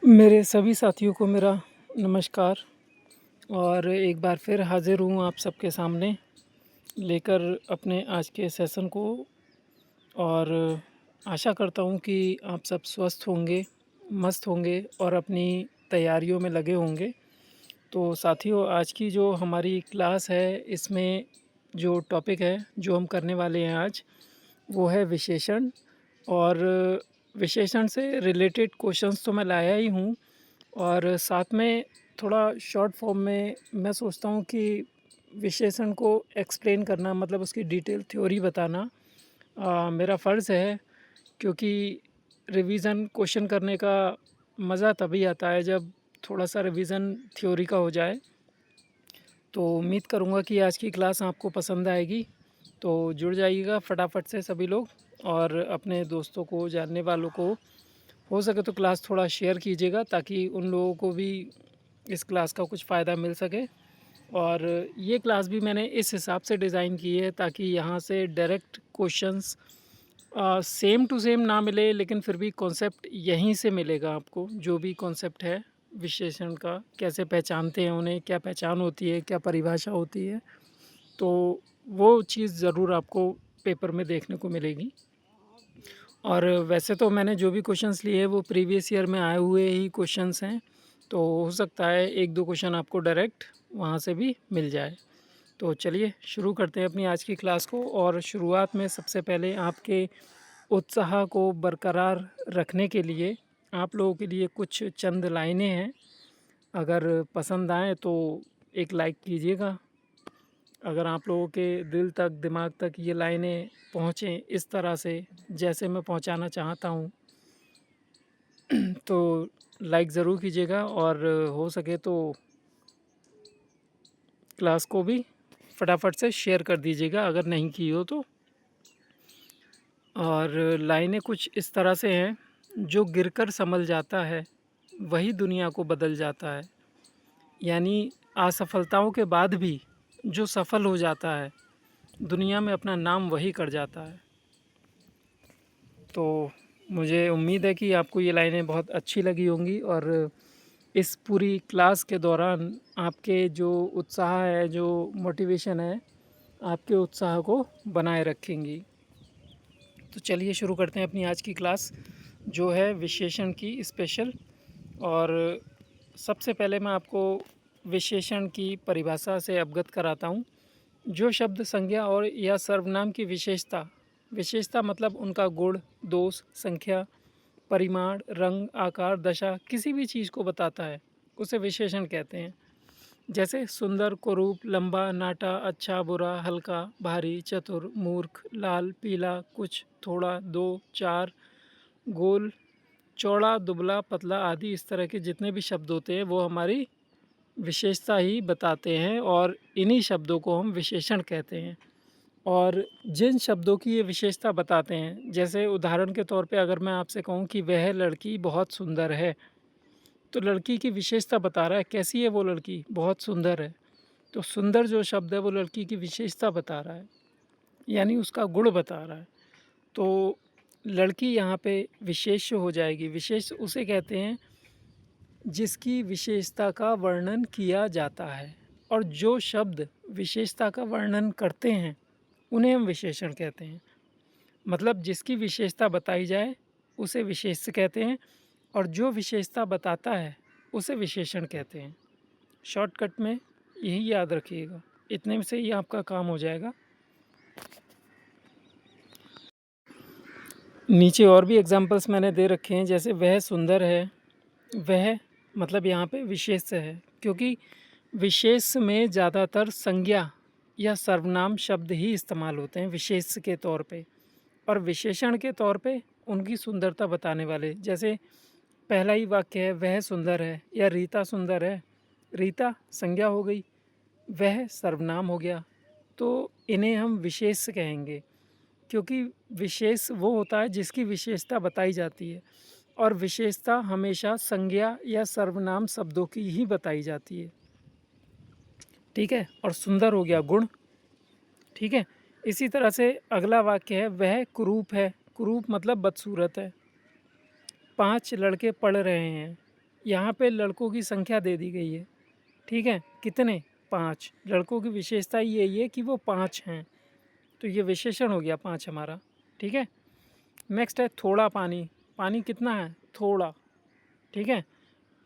मेरे सभी साथियों को मेरा नमस्कार। और एक बार फिर हाज़िर हूँ आप सबके सामने लेकर अपने आज के सेशन को। और आशा करता हूँ कि आप सब स्वस्थ होंगे, मस्त होंगे और अपनी तैयारियों में लगे होंगे। तो साथियों, आज की जो हमारी क्लास है, इसमें जो टॉपिक है जो हम करने वाले हैं आज, वो है विशेषण। और विशेषण से रिलेटेड क्वेश्चंस तो मैं लाया ही हूँ, और साथ में थोड़ा शॉर्ट फॉर्म में मैं सोचता हूँ कि विशेषण को एक्सप्लेन करना, मतलब उसकी डिटेल थ्योरी बताना मेरा फ़र्ज़ है। क्योंकि रिवीज़न क्वेश्चन करने का मज़ा तभी आता है जब थोड़ा सा रिवीज़न थ्योरी का हो जाए। तो उम्मीद करूँगा कि आज की क्लास आपको पसंद आएगी। तो जुड़ जाइएगा फटाफट से सभी लोग, और अपने दोस्तों को, जानने वालों को हो सके तो क्लास थोड़ा शेयर कीजिएगा, ताकि उन लोगों को भी इस क्लास का कुछ फ़ायदा मिल सके। और ये क्लास भी मैंने इस हिसाब से डिज़ाइन की है ताकि यहाँ से direct questions same to same ना मिले, लेकिन फिर भी कॉन्सेप्ट यहीं से मिलेगा आपको। जो भी कॉन्सेप्ट है विशेषण का, कैसे पहचानते हैं उन्हें, क्या पहचान होती है, क्या परिभाषा होती है, तो वो चीज़ ज़रूर आपको पेपर में देखने को मिलेगी। और वैसे तो मैंने जो भी क्वेश्चंस लिए हैं वो प्रीवियस ईयर में आए हुए ही क्वेश्चंस हैं। तो हो सकता है एक दो क्वेश्चन आपको डायरेक्ट वहाँ से भी मिल जाए। तो चलिए शुरू करते हैं अपनी आज की क्लास को। और शुरुआत में सबसे पहले आपके उत्साह को बरकरार रखने के लिए आप लोगों के लिए कुछ चंद लाइनें हैं। अगर पसंद आए तो एक लाइक कीजिएगा। अगर आप लोगों के दिल तक, दिमाग तक ये लाइनें पहुँचें इस तरह से जैसे मैं पहुँचाना चाहता हूँ, तो लाइक ज़रूर कीजिएगा। और हो सके तो क्लास को भी फटाफट से शेयर कर दीजिएगा अगर नहीं की हो तो। और लाइनें कुछ इस तरह से हैं: जो गिरकर संभल जाता है वही दुनिया को बदल जाता है। यानी असफलताओं के बाद भी जो सफल हो जाता है, दुनिया में अपना नाम वही कर जाता है। तो मुझे उम्मीद है कि आपको ये लाइनें बहुत अच्छी लगी होंगी, और इस पूरी क्लास के दौरान आपके जो उत्साह है, जो मोटिवेशन है, आपके उत्साह को बनाए रखेंगी। तो चलिए शुरू करते हैं अपनी आज की क्लास, जो है विशेषण की स्पेशल। और सबसे पहले मैं आपको विशेषण की परिभाषा से अवगत कराता हूँ। जो शब्द संज्ञा और या सर्वनाम की विशेषता, विशेषता मतलब उनका गुण, दोष, संख्या, परिमाण, रंग, आकार, दशा, किसी भी चीज़ को बताता है, उसे विशेषण कहते हैं। जैसे सुंदर, कुरूप, लंबा, नाटा, अच्छा, बुरा, हल्का, भारी, चतुर, मूर्ख, लाल, पीला, कुछ, थोड़ा, दो, चार, गोल, चौड़ा, दुबला, पतला आदि इस तरह के जितने भी शब्द होते हैं वो हमारी विशेषता ही बताते हैं, और इन्हीं शब्दों को हम विशेषण कहते हैं। और जिन शब्दों की ये विशेषता बताते हैं, जैसे उदाहरण के तौर पे अगर मैं आपसे कहूँ कि वह लड़की बहुत सुंदर है, तो लड़की की विशेषता बता रहा है, कैसी है वो लड़की, बहुत सुंदर है। तो सुंदर जो शब्द है वो लड़की की विशेषता बता रहा है, यानी उसका गुण बता रहा है। तो लड़की यहाँ पे विशेष्य हो जाएगी। विशेष उसे कहते हैं जिसकी विशेषता का वर्णन किया जाता है। और जो शब्द विशेषता का वर्णन करते हैं उन्हें हम विशेषण कहते हैं। मतलब जिसकी विशेषता बताई जाए उसे विशेष्य कहते हैं, और जो विशेषता बताता है उसे विशेषण कहते हैं। शॉर्टकट में यही याद रखिएगा, इतने में से ही आपका काम हो जाएगा। नीचे और भी एग्जांपल्स मैंने दे रखे हैं, जैसे वह सुंदर है। वह मतलब यहाँ पे विशेष्य है, क्योंकि विशेष्य में ज़्यादातर संज्ञा या सर्वनाम शब्द ही इस्तेमाल होते हैं विशेष्य के तौर पे, और विशेषण के तौर पे उनकी सुंदरता बताने वाले। जैसे पहला ही वाक्य है वह सुंदर है, या रीता सुंदर है। रीता संज्ञा हो गई, वह सर्वनाम हो गया। तो इन्हें हम विशेष कहेंगे, क्योंकि विशेष वो होता है जिसकी विशेषता बताई जाती है, और विशेषता हमेशा संज्ञा या सर्वनाम शब्दों की ही बताई जाती है। ठीक है। और सुंदर हो गया गुण। ठीक है। इसी तरह से अगला वाक्य है वह कुरूप है। कुरूप मतलब बदसूरत है। 5 लड़के पढ़ रहे हैं। यहाँ पे लड़कों की संख्या दे दी गई है, ठीक है, कितने? 5। लड़कों की विशेषता यही है कि वो 5 हैं, तो ये विशेषण हो गया 5 हमारा, ठीक है। नेक्स्ट है थोड़ा पानी। पानी कितना है? थोड़ा, ठीक है,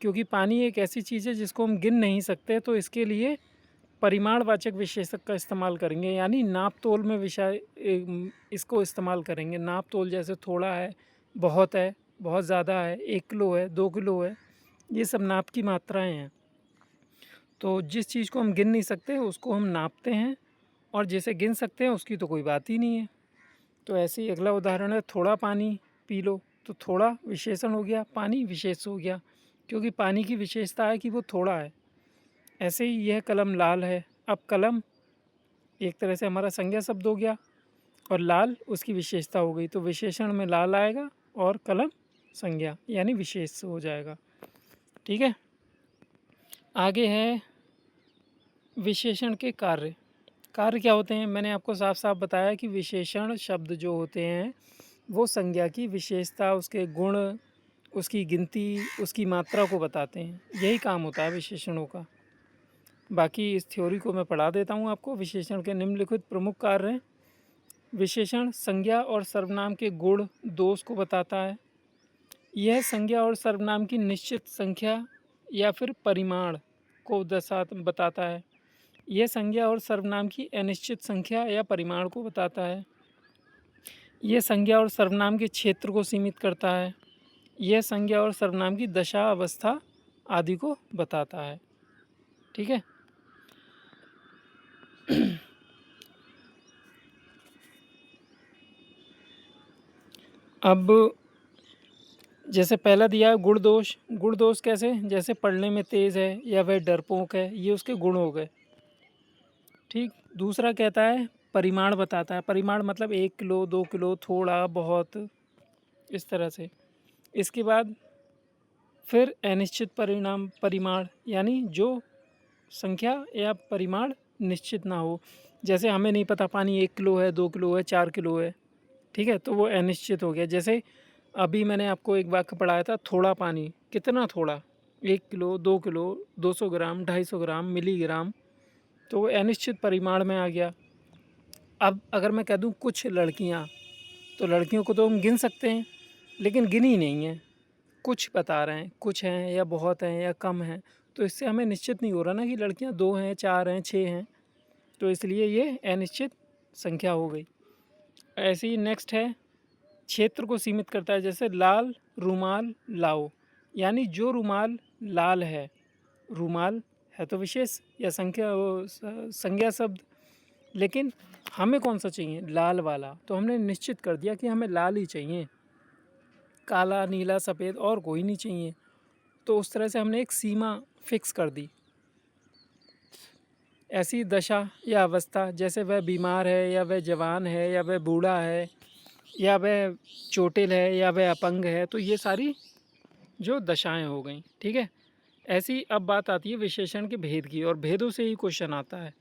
क्योंकि पानी एक ऐसी चीज़ है जिसको हम गिन नहीं सकते, तो इसके लिए परिमाणवाचक विशेषक का इस्तेमाल करेंगे, यानी नाप तोल में विषय इसको इस्तेमाल करेंगे। नाप तोल जैसे थोड़ा है, बहुत ज़्यादा है, 1 किलो है, 2 किलो है, ये सब नाप की मात्राएं हैं। तो जिस चीज़ को हम गिन नहीं सकते उसको हम नापते हैं, और जिसे गिन सकते हैं उसकी तो कोई बात ही नहीं है। तो ऐसे ही अगला उदाहरण है थोड़ा पानी पी लो। तो थोड़ा विशेषण हो गया, पानी विशेष हो गया, क्योंकि पानी की विशेषता है कि वो थोड़ा है। ऐसे ही यह कलम लाल है। अब कलम एक तरह से हमारा संज्ञा शब्द हो गया और लाल उसकी विशेषता हो गई, तो विशेषण में लाल आएगा और कलम संज्ञा यानी विशेष हो जाएगा, ठीक है। आगे है विशेषण के कार्य। कार्य क्या होते हैं? मैंने आपको साफ साफ बताया कि विशेषण शब्द जो होते हैं वो संज्ञा की विशेषता, उसके गुण, उसकी गिनती, उसकी मात्रा को बताते हैं। यही काम होता है विशेषणों का। बाकी इस थ्योरी को मैं पढ़ा देता हूँ आपको। विशेषण के निम्नलिखित प्रमुख कार्य हैं। विशेषण संज्ञा और सर्वनाम के गुण दोष को बताता है। यह संज्ञा और सर्वनाम की निश्चित संख्या या फिर परिमाण को बताता है। यह संज्ञा और सर्वनाम की अनिश्चित संख्या या परिमाण को बताता है। यह संज्ञा और सर्वनाम के क्षेत्र को सीमित करता है। यह संज्ञा और सर्वनाम की दशा, अवस्था आदि को बताता है, ठीक है। अब जैसे पहला दिया है गुण दोष। गुण दोष कैसे? जैसे पढ़ने में तेज़ है या वह डरपोक है, ये उसके गुण हो गए, ठीक। दूसरा कहता है परिमाण बताता है। परिमाण मतलब 1 किलो, 2 किलो, थोड़ा, बहुत, इस तरह से। इसके बाद फिर अनिश्चित परिमाण, यानी जो संख्या या परिमाण निश्चित ना हो। जैसे हमें नहीं पता पानी 1 किलो है, 2 किलो है, 4 किलो है, ठीक है, तो वो अनिश्चित हो गया। जैसे अभी मैंने आपको एक वाक्य पढ़ाया था, थोड़ा पानी। कितना थोड़ा? 1 किलो, 2 किलो, 200 ग्राम, 250 ग्राम, मिलीग्राम, तो वो अनिश्चित परिमाण में आ गया। अब अगर मैं कह दूं कुछ लड़कियां, तो लड़कियों को तो हम गिन सकते हैं, लेकिन गिनी नहीं है, कुछ बता रहे हैं, कुछ हैं या बहुत हैं या कम हैं, तो इससे हमें निश्चित नहीं हो रहा ना कि लड़कियां 2 हैं, 4 हैं, 6 हैं, तो इसलिए ये अनिश्चित संख्या हो गई। ऐसे ही नेक्स्ट है क्षेत्र को सीमित करता है। जैसे लाल रुमाल लाओ, यानी जो रुमाल लाल है, रुमाल है तो विशेष या संज्ञा शब्द, लेकिन हमें कौन सा चाहिए? लाल वाला, तो हमने निश्चित कर दिया कि हमें लाल ही चाहिए, काला, नीला, सफ़ेद और कोई नहीं चाहिए। तो उस तरह से हमने एक सीमा फिक्स कर दी। ऐसी दशा या अवस्था, जैसे वह बीमार है या वह जवान है या वह बूढ़ा है या वह चोटिल है या वह अपंग है, तो ये सारी जो दशाएं हो गई, ठीक है। ऐसी अब बात आती है विशेषण के भेद की, और भेदों से ही क्वेश्चन आता है।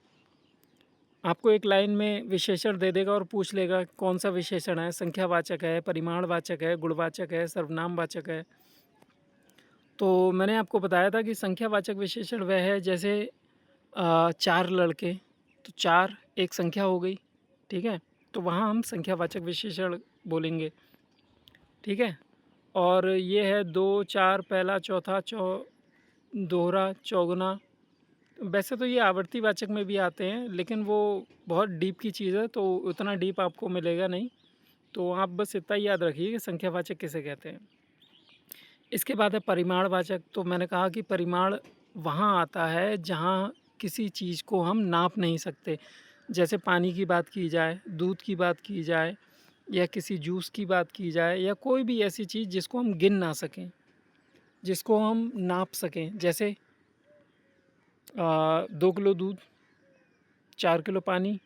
आपको एक लाइन में विशेषण दे देगा और पूछ लेगा कौन सा विशेषण है, संख्यावाचक है, परिमाणवाचक है, गुणवाचक है, सर्वनामवाचक है। तो मैंने आपको बताया था कि संख्यावाचक विशेषण वह है जैसे 4 लड़के, तो 4 एक संख्या हो गई, ठीक है, तो वहाँ हम संख्यावाचक विशेषण बोलेंगे, ठीक है। और ये है 2, 4, पहला, चौथा, दोहरा, चौगुना। वैसे तो ये आवर्तीवाचक में भी आते हैं, लेकिन वो बहुत डीप की चीज़ है, तो उतना डीप आपको मिलेगा नहीं, तो आप बस इतना ही याद रखिए कि संख्यावाचक किसे कहते हैं। इसके बाद है परिमाणवाचक। तो मैंने कहा कि परिमाण वहाँ आता है जहाँ किसी चीज़ को हम नाप नहीं सकते। जैसे पानी की बात की जाए, दूध की बात की जाए, या किसी जूस की बात की जाए, या कोई भी ऐसी चीज़ जिसको हम गिन ना सकें, जिसको हम नाप सकें। जैसे 2 किलो दूध, 4 किलो पानी,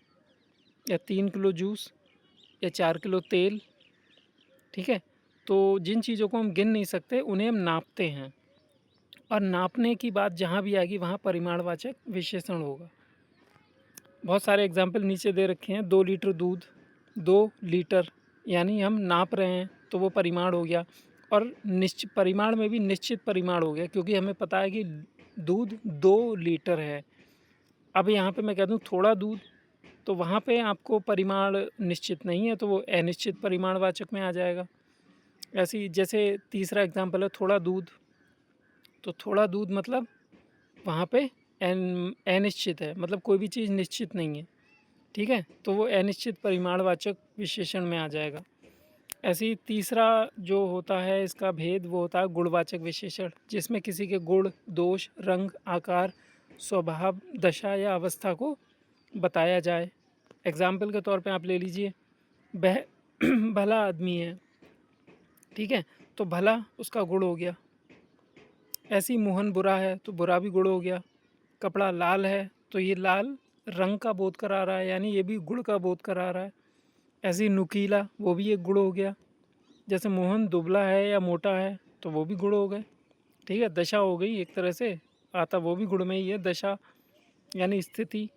या 3 किलो जूस, या 4 किलो तेल, ठीक है। तो जिन चीज़ों को हम गिन नहीं सकते उन्हें हम नापते हैं, और नापने की बात जहाँ भी आएगी वहाँ परिमाणवाचक विशेषण होगा। बहुत सारे एग्जाम्पल नीचे दे रखे हैं। 2 लीटर दूध, 2 लीटर, यानी हम नाप रहे हैं तो वो परिमाण हो गया। और निश्चित परिमाण में भी निश्चित परिमाण हो गया, क्योंकि हमें पता है कि दूध 2 लीटर है। अब यहाँ पे मैं कह दूँ थोड़ा दूध, तो वहाँ पे आपको परिमाण निश्चित नहीं है, तो वो अनिश्चित परिमाणवाचक में आ जाएगा। ऐसे ही जैसे तीसरा एग्जाम्पल है थोड़ा दूध, तो थोड़ा दूध मतलब वहाँ पे अनिश्चित है, मतलब कोई भी चीज़ निश्चित नहीं है, ठीक है, तो वो अनिश्चित परिमाणवाचक विशेषण में आ जाएगा। ऐसे ही तीसरा जो होता है इसका भेद, वो होता है गुणवाचक विशेषण, जिसमें किसी के गुण, दोष, रंग, आकार, स्वभाव, दशा या अवस्था को बताया जाए। एग्जाम्पल के तौर पे आप ले लीजिए, वह भला आदमी है, ठीक है, तो भला उसका गुण हो गया। ऐसे ही मोहन बुरा है, तो बुरा भी गुण हो गया। कपड़ा लाल है, तो ये लाल रंग का बोध करा रहा है, यानी ये भी गुण का बोध करा रहा है। ऐसे ही नुकीला, वो भी एक गुण हो गया। जैसे मोहन दुबला है या मोटा है, तो वो भी गुण हो गए, ठीक है, दशा हो गई एक तरह से, आता वो भी गुण में ही है। दशा यानी स्थिति,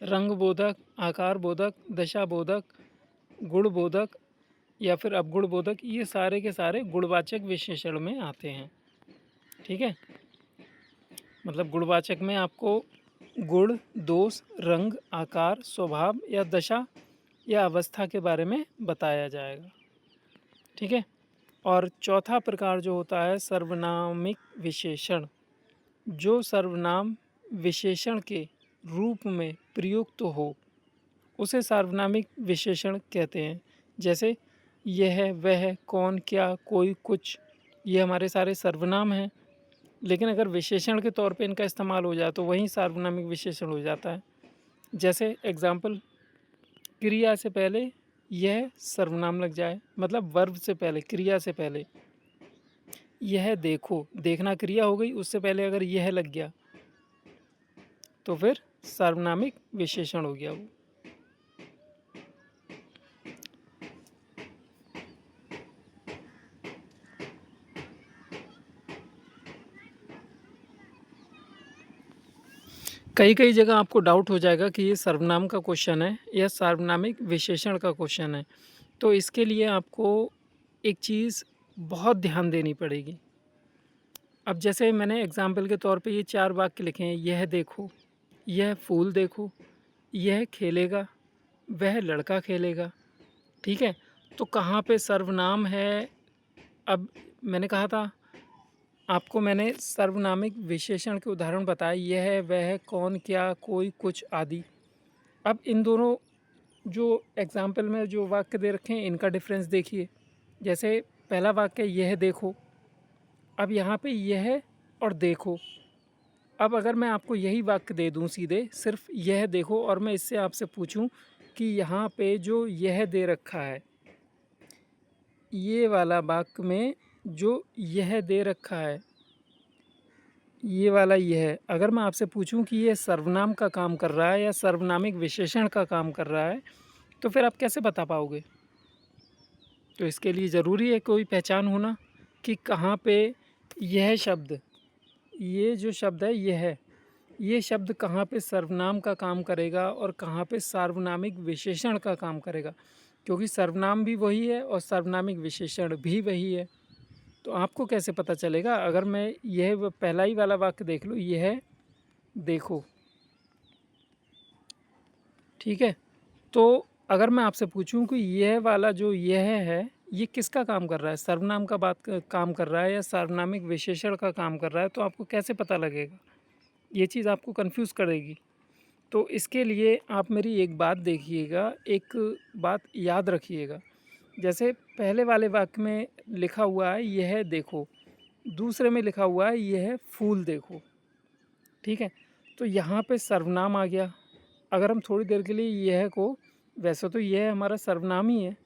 रंग बोधक, आकार बोधक, दशा बोधक, गुण बोधक या फिर अवगुण बोधक, ये सारे के सारे गुणवाचक विशेषण में आते हैं, ठीक है। मतलब गुणवाचक में आपको गुण, दोष, रंग, आकार, स्वभाव या दशा या अवस्था के बारे में बताया जाएगा, ठीक है। और चौथा प्रकार जो होता है सर्वनामिक विशेषण, जो सर्वनाम विशेषण के रूप में प्रयुक्त हो उसे सार्वनामिक विशेषण कहते हैं। जैसे यह, वह, कौन, क्या, कोई, कुछ, ये हमारे सारे सर्वनाम हैं, लेकिन अगर विशेषण के तौर पे इनका इस्तेमाल हो जाए तो वही सार्वनामिक विशेषण हो जाता है। जैसे एग्जाम्पल, क्रिया से पहले यह सर्वनाम लग जाए, मतलब वर्ब से पहले, क्रिया से पहले, यह देखो, देखना क्रिया हो गई, उससे पहले अगर यह लग गया तो फिर सार्वनामिक विशेषण हो गया वो। कई कई जगह आपको डाउट हो जाएगा कि ये सर्वनाम का क्वेश्चन है या सार्वनामिक विशेषण का क्वेश्चन है, तो इसके लिए आपको एक चीज़ बहुत ध्यान देनी पड़ेगी। अब जैसे मैंने एग्जाम्पल के तौर पे ये 4 वाक्य लिखे हैं, यह देखो, यह फूल देखो, यह खेलेगा, वह लड़का खेलेगा, ठीक है, तो कहाँ पे सर्वनाम है। अब मैंने कहा था आपको, मैंने सर्वनामिक विशेषण के उदाहरण बताए, यह, वह, कौन, क्या, कोई, कुछ आदि। अब इन दोनों जो एग्जाम्पल में जो वाक्य दे रखे हैं इनका डिफरेंस देखिए। जैसे पहला वाक्य यह देखो, अब यहाँ पे यह और देखो, अब अगर मैं आपको यही वाक्य दे दूँ सीधे, सिर्फ यह देखो, और मैं इससे आपसे पूछूं कि यहाँ पे जो यह दे रखा है, ये वाला वाक्य में जो यह दे रखा है, ये वाला यह, अगर मैं आपसे पूछूं कि ये सर्वनाम का काम कर रहा है या सर्वनामिक विशेषण का काम कर रहा है, तो फिर आप कैसे बता पाओगे। तो इसके लिए ज़रूरी है कोई पहचान होना कि कहाँ पे यह शब्द, ये जो शब्द है ये शब्द कहाँ पे सर्वनाम का काम करेगा और कहाँ पे सार्वनामिक विशेषण का काम करेगा, क्योंकि सर्वनाम भी वही है और सार्वनामिक विशेषण भी वही है। तो आपको कैसे पता चलेगा, अगर मैं यह पहला ही वाला वाक्य देख लूँ, यह देखो, ठीक है, तो अगर मैं आपसे पूछूं कि यह वाला जो यह है ये किसका काम कर रहा है, सर्वनाम का काम कर रहा है या सार्वनामिक विशेषण का काम कर रहा है, तो आपको कैसे पता लगेगा, ये चीज़ आपको कंफ्यूज करेगी। तो इसके लिए आप मेरी एक बात देखिएगा, एक बात याद रखिएगा। जैसे पहले वाले वाक्य में लिखा हुआ है यह देखो, दूसरे में लिखा हुआ है यह फूल देखो, ठीक है, तो यहाँ पे सर्वनाम आ गया। अगर हम थोड़ी देर के लिए यह को, वैसे तो यह हमारा सर्वनाम ही है,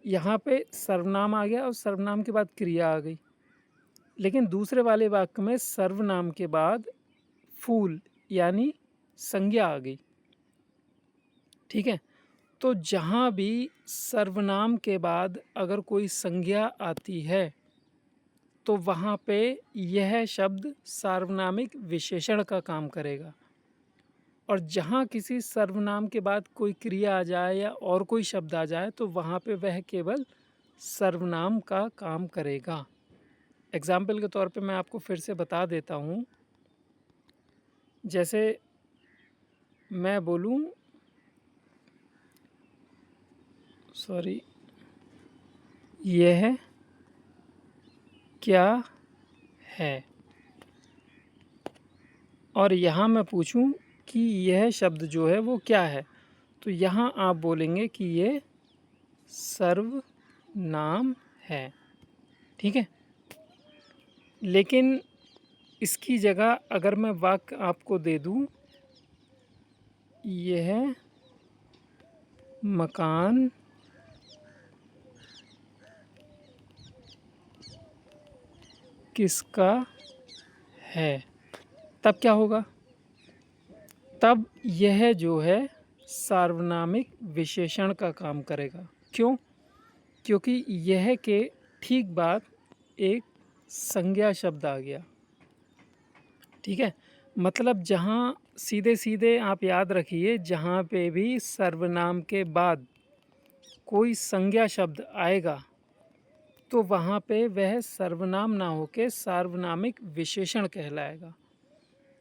यहाँ पे सर्वनाम आ गया और सर्वनाम के बाद क्रिया आ गई, लेकिन दूसरे वाले वाक्य में सर्वनाम के बाद फूल यानी संज्ञा आ गई, ठीक है। तो जहाँ भी सर्वनाम के बाद अगर कोई संज्ञा आती है तो वहाँ पे यह शब्द सार्वनामिक विशेषण का काम करेगा, और जहाँ किसी सर्वनाम के बाद कोई क्रिया आ जाए या और कोई शब्द आ जाए तो वहाँ पे वह केवल सर्वनाम का काम करेगा। एग्जाम्पल के तौर पे मैं आपको फिर से बता देता हूँ। जैसे मैं बोलूँ, सॉरी, यह क्या है, और यहाँ मैं पूछूं कि यह शब्द जो है वो क्या है, तो यहाँ आप बोलेंगे कि ये सर्वनाम है। ठीक है। लेकिन इसकी जगह अगर मैं वाक्य आपको दे दूं, यह मकान किसका है, तब क्या होगा? तब यह जो है सार्वनामिक विशेषण का काम करेगा। क्यों? क्योंकि यह के ठीक बाद एक संज्ञा शब्द आ गया। ठीक है। मतलब जहाँ सीधे सीधे आप याद रखिए, जहाँ पे भी सर्वनाम के बाद कोई संज्ञा शब्द आएगा तो वहाँ पे वह सर्वनाम ना होके सार्वनामिक विशेषण कहलाएगा।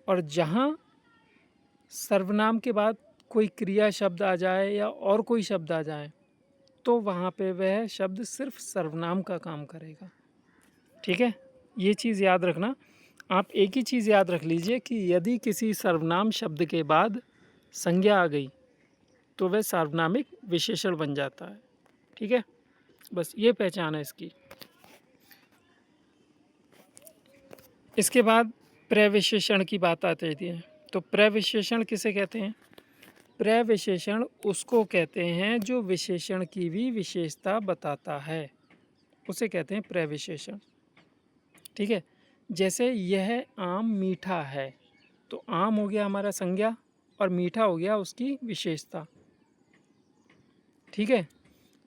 और जहाँ सर्वनाम के बाद कोई क्रिया शब्द आ जाए या और कोई शब्द आ जाए तो वहाँ पे वह शब्द सिर्फ सर्वनाम का काम करेगा। ठीक है। ये चीज़ याद रखना। आप एक ही चीज़ याद रख लीजिए कि यदि किसी सर्वनाम शब्द के बाद संज्ञा आ गई तो वह सार्वनामिक विशेषण बन जाता है। ठीक है। बस ये पहचान है इसकी। इसके बाद प्रविशेषण की बात आती है। तो प्रविशेषण किसे कहते हैं? प्रविशेषण उसको कहते हैं जो विशेषण की भी विशेषता बताता है, उसे कहते हैं प्रविशेषण। ठीक है। जैसे यह आम मीठा है, तो आम हो गया हमारा संज्ञा और मीठा हो गया उसकी विशेषता। ठीक है।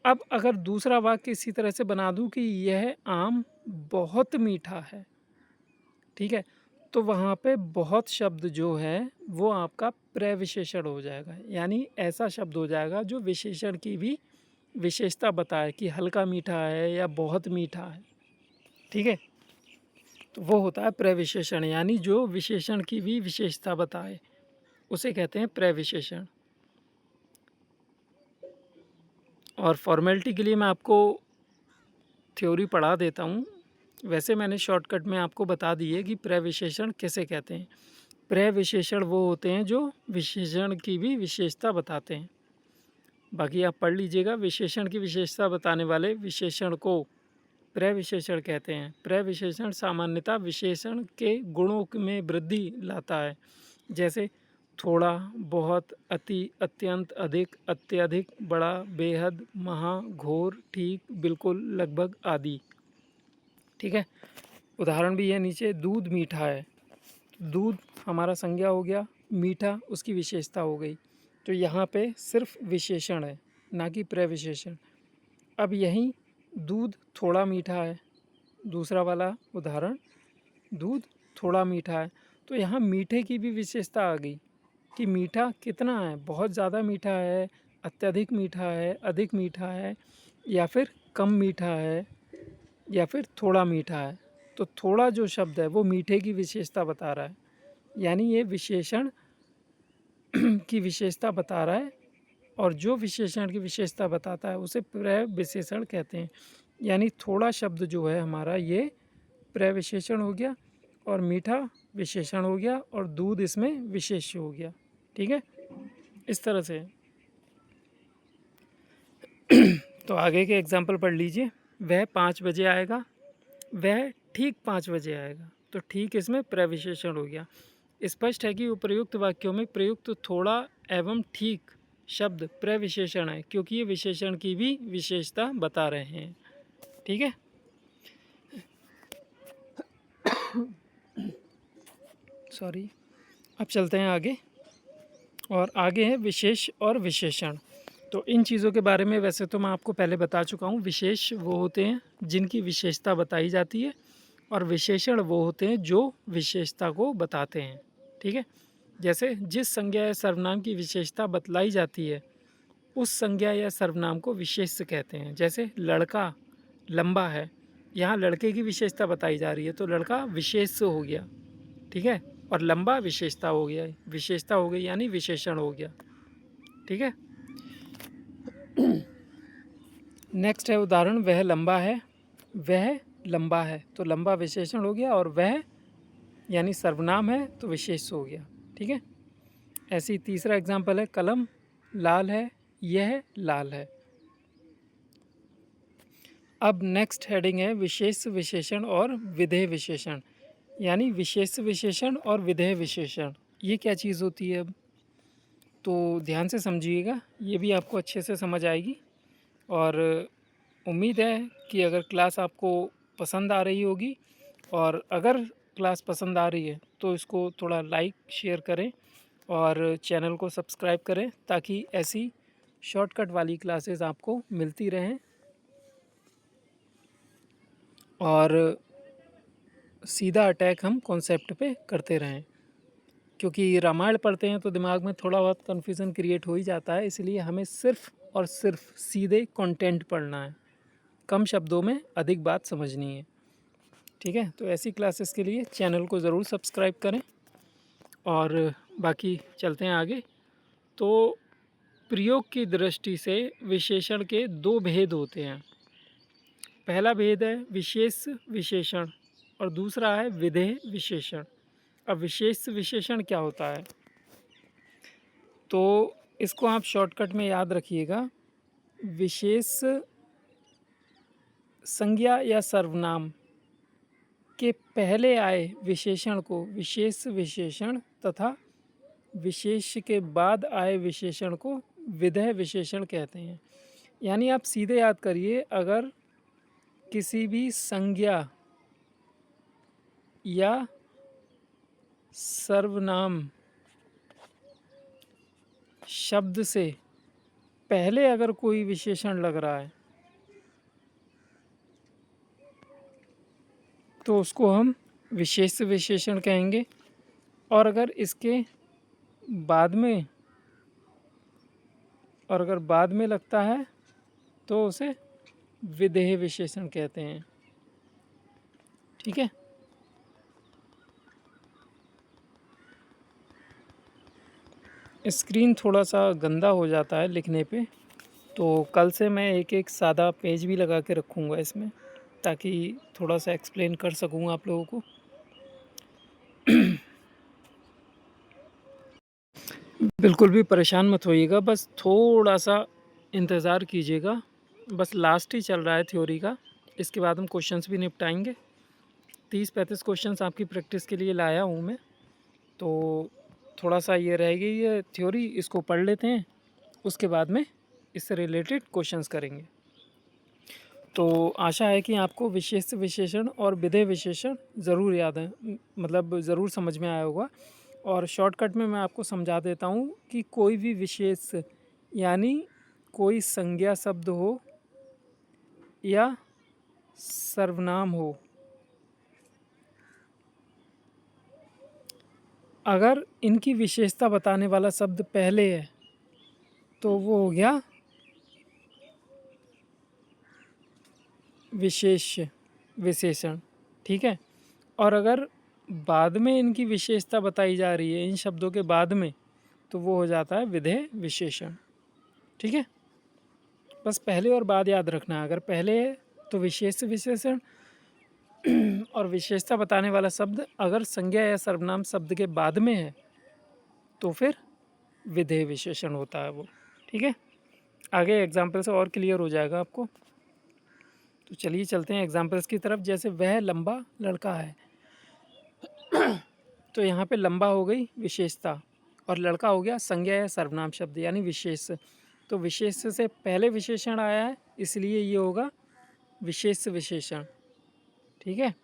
अब अगर दूसरा वाक्य इसी तरह से बना दूं कि यह आम बहुत मीठा है, ठीक है, तो वहाँ पे बहुत शब्द जो है वो आपका प्रविशेषण हो जाएगा। यानी ऐसा शब्द हो जाएगा जो विशेषण की भी विशेषता बताए कि हल्का मीठा है या बहुत मीठा है। ठीक है। तो वो होता है प्रविशेषण, यानी जो विशेषण की भी विशेषता बताए उसे कहते हैं प्रविशेषण। और फॉर्मेलिटी के लिए मैं आपको थ्योरी पढ़ा देता हूँ। वैसे मैंने शॉर्टकट में आपको बता दी है कि प्रविशेषण किसे कहते हैं। प्रविशेषण वो होते हैं जो विशेषण की भी विशेषता बताते हैं। बाकी आप पढ़ लीजिएगा। विशेषण की विशेषता बताने वाले विशेषण को प्रविशेषण कहते हैं। प्रविशेषण सामान्यतः विशेषण के गुणों में वृद्धि लाता है, जैसे थोड़ा, बहुत, अति, अत्यंत, अधिक, अत्यधिक, बड़ा, बेहद, महा, घोर, ठीक, बिल्कुल, लगभग आदि। ठीक है। उदाहरण भी है नीचे। दूध मीठा है, दूध हमारा संज्ञा हो गया, मीठा उसकी विशेषता हो गई। तो यहाँ पे सिर्फ विशेषण है, ना कि प्रविशेषण। अब यहीं दूध थोड़ा मीठा है, दूसरा वाला उदाहरण, दूध थोड़ा मीठा है, तो यहाँ मीठे की भी विशेषता आ गई कि मीठा कितना है, बहुत ज़्यादा मीठा है, अत्यधिक मीठा है, अधिक मीठा है, या फिर कम मीठा है, या फिर थोड़ा मीठा है। तो थोड़ा जो शब्द है वो मीठे की विशेषता बता रहा है, यानी ये विशेषण की विशेषता बता रहा है। और जो विशेषण की विशेषता बताता है उसे प्रविशेषण कहते हैं। यानी थोड़ा शब्द जो है हमारा ये प्रविशेषण हो गया, और मीठा विशेषण हो गया, और दूध इसमें विशेष्य हो गया। ठीक है। इस तरह से। तो आगे के एग्जाम्पल पढ़ लीजिए। वह 5 बजे आएगा, वह ठीक 5 बजे आएगा, तो ठीक इसमें प्रविशेषण हो गया। स्पष्ट है कि उपर्युक्त वाक्यों में प्रयुक्त थोड़ा एवं ठीक शब्द प्रविशेषण है, क्योंकि ये विशेषण की भी विशेषता बता रहे हैं। ठीक है। सॉरी। अब चलते हैं आगे, और आगे है विशेष और विशेषण। तो इन चीज़ों के बारे में वैसे तो मैं आपको पहले बता चुका हूँ। विशेष वो होते हैं जिनकी विशेषता बताई जाती है, और विशेषण वो होते हैं जो विशेषता को बताते हैं। ठीक है। जैसे जिस संज्ञा या सर्वनाम की विशेषता बतलाई जाती है उस संज्ञा या सर्वनाम को विशेष्य कहते हैं। जैसे लड़का लंबा है, यहाँ लड़के की विशेषता बताई जा रही है तो लड़का विशेष हो गया, ठीक है, और लंबा विशेषता हो गया, विशेषता हो गई यानी विशेषण हो गया, ठीक है। नेक्स्ट है उदाहरण, वह लंबा है, वह लंबा है तो लंबा विशेषण हो गया, और वह यानी सर्वनाम है तो विशेष हो गया, ठीक है। ऐसी तीसरा एग्जाम्पल है, कलम लाल है, यह लाल है। अब नेक्स्ट हेडिंग है विशेष विशेषण और विधेय विशेषण, यानी विशेष विशेषण और विधेय विशेषण, ये क्या चीज़ होती है। अब तो ध्यान से समझिएगा, ये भी आपको अच्छे से समझ आएगी, और उम्मीद है कि अगर क्लास आपको पसंद आ रही होगी, और अगर क्लास पसंद आ रही है तो इसको थोड़ा लाइक शेयर करें और चैनल को सब्सक्राइब करें, ताकि ऐसी शॉर्टकट वाली क्लासेस आपको मिलती रहें और सीधा अटैक हम कॉन्सेप्ट पे करते रहें। क्योंकि रामायण पढ़ते हैं तो दिमाग में थोड़ा बहुत कन्फ्यूज़न क्रिएट हो ही जाता है, इसलिए हमें सिर्फ़ और सिर्फ सीधे कंटेंट पढ़ना है, कम शब्दों में अधिक बात समझनी है, ठीक है। तो ऐसी क्लासेस के लिए चैनल को ज़रूर सब्सक्राइब करें, और बाकी चलते हैं आगे। तो प्रयोग की दृष्टि से विशेषण के दो भेद होते हैं। पहला भेद है विशेष विशेषण और दूसरा है विधेय विशेषण। अब विशेष विशेषण क्या होता है, तो इसको आप शॉर्टकट में याद रखिएगा। विशेष संज्ञा या सर्वनाम के पहले आए विशेषण को विशेष विशेषण तथा विशेष के बाद आए विशेषण को विधेय विशेषण कहते हैं। यानी आप सीधे याद करिए, अगर किसी भी संज्ञा या सर्वनाम शब्द से पहले अगर कोई विशेषण लग रहा है तो उसको हम विशेष विशेषण कहेंगे, और अगर इसके बाद में लगता है तो उसे विधेय विशेषण कहते हैं, ठीक है। स्क्रीन थोड़ा सा गंदा हो जाता है लिखने पे, तो कल से मैं एक एक सादा पेज भी लगा के रखूँगा इसमें, ताकि थोड़ा सा एक्सप्लेन कर सकूँ आप लोगों को। बिल्कुल भी परेशान मत होइएगा, बस थोड़ा सा इंतज़ार कीजिएगा, बस लास्ट ही चल रहा है थ्योरी का, इसके बाद हम क्वेश्चंस भी निपटाएंगे। 30-35 क्वेश्चंस आपकी प्रैक्टिस के लिए लाया हूँ मैं, तो थोड़ा सा ये रहेगी ये थ्योरी, इसको पढ़ लेते हैं, उसके बाद में इससे रिलेटेड क्वेश्चंस करेंगे। तो आशा है कि आपको विशेष विशेषण और विधेय विशेषण ज़रूर याद है, मतलब ज़रूर समझ में आया होगा। और शॉर्टकट में मैं आपको समझा देता हूँ कि कोई भी विशेष यानी कोई संज्ञा शब्द हो या सर्वनाम हो, अगर इनकी विशेषता बताने वाला शब्द पहले है तो वो हो गया विशेष विशेषण, ठीक है। और अगर बाद में इनकी विशेषता बताई जा रही है इन शब्दों के बाद में, तो वो हो जाता है विधेय विशेषण, ठीक है। बस पहले और बाद याद रखना है, अगर पहले है तो विशेष विशेषण, और विशेषता बताने वाला शब्द अगर संज्ञा या सर्वनाम शब्द के बाद में है तो फिर विधेय विशेषण होता है वो, ठीक है। आगे एग्जाम्पल से और क्लियर हो जाएगा आपको। तो चलिए चलते हैं एग्जाम्पल्स की तरफ। जैसे वह लंबा लड़का है, तो यहाँ पे लंबा हो गई विशेषता और लड़का हो गया संज्ञा या सर्वनाम शब्द यानी विशेष। तो विशेष से पहले विशेषण आया है, इसलिए ये होगा विशेष विशेषण, ठीक है।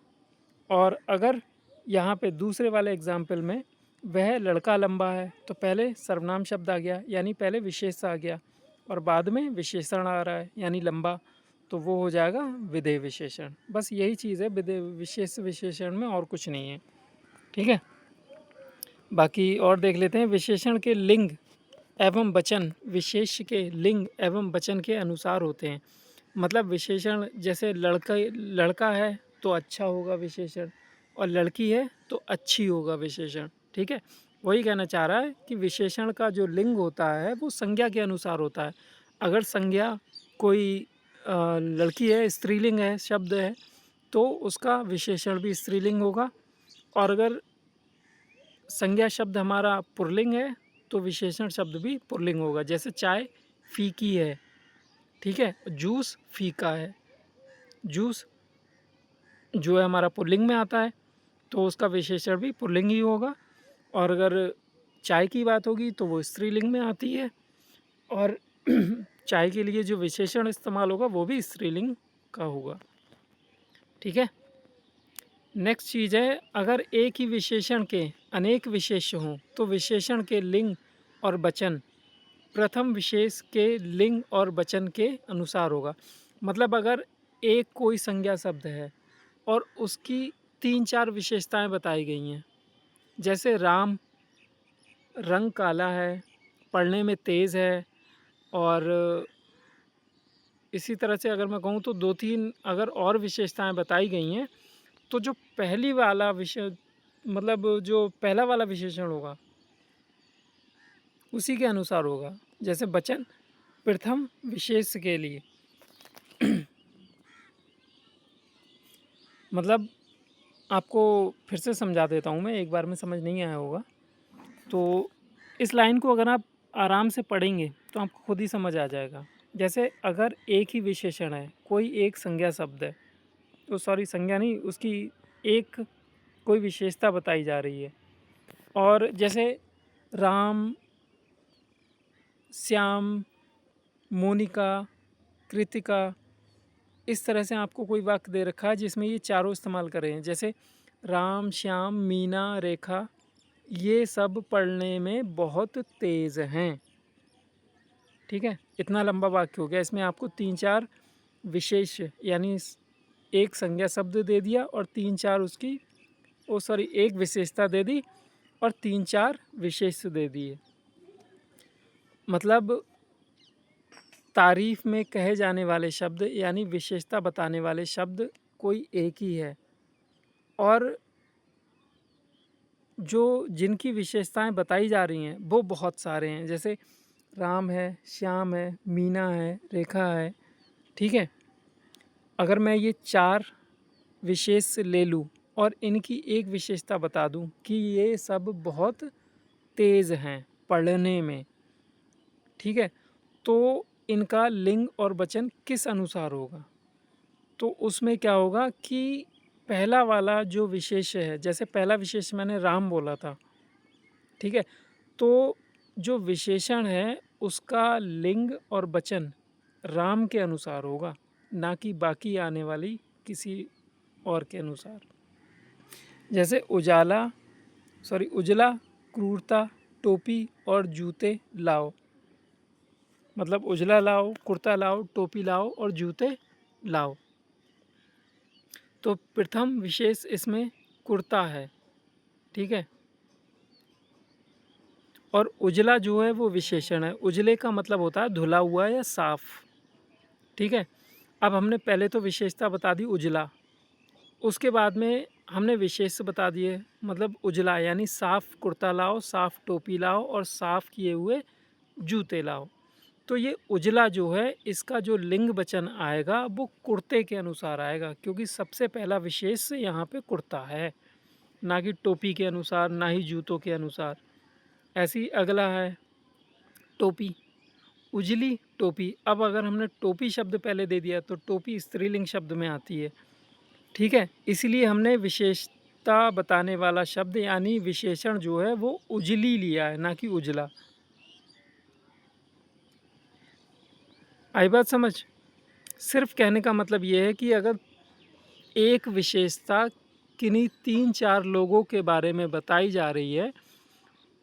और अगर यहाँ पे दूसरे वाले एग्जाम्पल में वह लड़का लंबा है, तो पहले सर्वनाम शब्द आ गया यानी पहले विशेष आ गया, और बाद में विशेषण आ रहा है यानी लंबा, तो वो हो जाएगा विधेय विशेषण। बस यही चीज़ है विधेय विशेष विशेषण में, और कुछ नहीं है, ठीक है। बाकी और देख लेते हैं। विशेषण के लिंग एवं वचन विशेष के लिंग एवं वचन के अनुसार होते हैं। मतलब विशेषण जैसे लड़का है तो अच्छा होगा विशेषण, और लड़की है तो अच्छी होगा विशेषण। ठीक है, वही कहना चाह रहा है कि विशेषण का जो लिंग होता है वो संज्ञा के अनुसार होता है। अगर संज्ञा कोई लड़की है, स्त्रीलिंग है, शब्द है, तो उसका विशेषण भी स्त्रीलिंग होगा। और अगर संज्ञा शब्द हमारा पुल्लिंग है तो विशेषण शब्द भी पुल्लिंग होगा। जैसे चाय फीकी है, ठीक है, जूस फीका है। जूस जो है हमारा पुल्लिंग में आता है तो उसका विशेषण भी पुल्लिंग ही होगा। और अगर चाय की बात होगी तो वो स्त्रीलिंग में आती है, और चाय के लिए जो विशेषण इस्तेमाल होगा वो भी स्त्रीलिंग का होगा। ठीक है, नेक्स्ट चीज़ है, अगर एक ही विशेषण के अनेक विशेष्य हों तो विशेषण के लिंग और वचन प्रथम विशेष के लिंग और वचन के अनुसार होगा। मतलब अगर एक कोई संज्ञा शब्द है और उसकी 3-4 विशेषताएं बताई गई हैं, जैसे राम रंग काला है, पढ़ने में तेज़ है, और इसी तरह से अगर मैं कहूँ तो 2-3 अगर और विशेषताएं बताई गई हैं, तो जो पहली वाला विषय मतलब जो पहला वाला विशेषण होगा उसी के अनुसार होगा। जैसे वचन प्रथम विशेष के लिए मतलब आपको फिर से समझा देता हूँ मैं, एक बार में समझ नहीं आया होगा तो इस लाइन को अगर आप आराम से पढ़ेंगे तो आपको खुद ही समझ आ जाएगा। जैसे अगर एक ही विशेषण है, कोई एक संज्ञा शब्द है, तो सॉरी संज्ञा नहीं, उसकी एक कोई विशेषता बताई जा रही है, और जैसे राम, श्याम, मोनिका, कृतिका, इस तरह से आपको कोई वाक्य दे रखा है जिसमें ये चारों इस्तेमाल कर रहे हैं। जैसे राम, श्याम, मीना, रेखा, ये सब पढ़ने में बहुत तेज़ हैं। ठीक है, इतना लंबा वाक्य हो गया। इसमें आपको 3-4 विशेष यानी एक संज्ञा शब्द दे दिया और 3-4 उसकी एक विशेषता दे दी और 3-4 विशेष दे दिए। मतलब तारीफ में कहे जाने वाले शब्द यानी विशेषता बताने वाले शब्द कोई एक ही है, और जो जिनकी विशेषताएं बताई जा रही हैं वो बहुत सारे हैं। जैसे राम है, श्याम है, मीना है, रेखा है। ठीक है, अगर मैं ये 4 विशेष ले लूँ और इनकी एक विशेषता बता दूँ कि ये सब बहुत तेज़ हैं पढ़ने में, ठीक है, तो इनका लिंग और वचन किस अनुसार होगा? तो उसमें क्या होगा कि पहला वाला जो विशेष है, जैसे पहला विशेष मैंने राम बोला था, ठीक है, तो जो विशेषण है उसका लिंग और वचन राम के अनुसार होगा, ना कि बाकी आने वाली किसी और के अनुसार। जैसे उजला, क्रूरता, टोपी और जूते लाओ। मतलब उजला लाओ, कुर्ता लाओ, टोपी लाओ और जूते लाओ। तो प्रथम विशेष इसमें कुर्ता है, ठीक है, और उजला जो है वो विशेषण है। उजले का मतलब होता है धुला हुआ या साफ। ठीक है, अब हमने पहले तो विशेषता बता दी उजला, उसके बाद में हमने विशेष बता दिए। मतलब उजला यानी साफ कुर्ता लाओ, साफ टोपी लाओ और साफ किए हुए जूते लाओ। तो ये उजला जो है इसका जो लिंग वचन आएगा वो कुर्ते के अनुसार आएगा, क्योंकि सबसे पहला विशेष यहाँ पे कुर्ता है, ना कि टोपी के अनुसार, ना ही जूतों के अनुसार। ऐसी अगला है टोपी, उजली टोपी। अब अगर हमने टोपी शब्द पहले दे दिया तो टोपी स्त्रीलिंग शब्द में आती है, ठीक है, इसलिए हमने विशेषता बताने वाला शब्द यानी विशेषण जो है वो उजली लिया है, ना कि उजला। आई बात समझ? सिर्फ कहने का मतलब ये है कि अगर एक विशेषता किन्हीं 3-4 लोगों के बारे में बताई जा रही है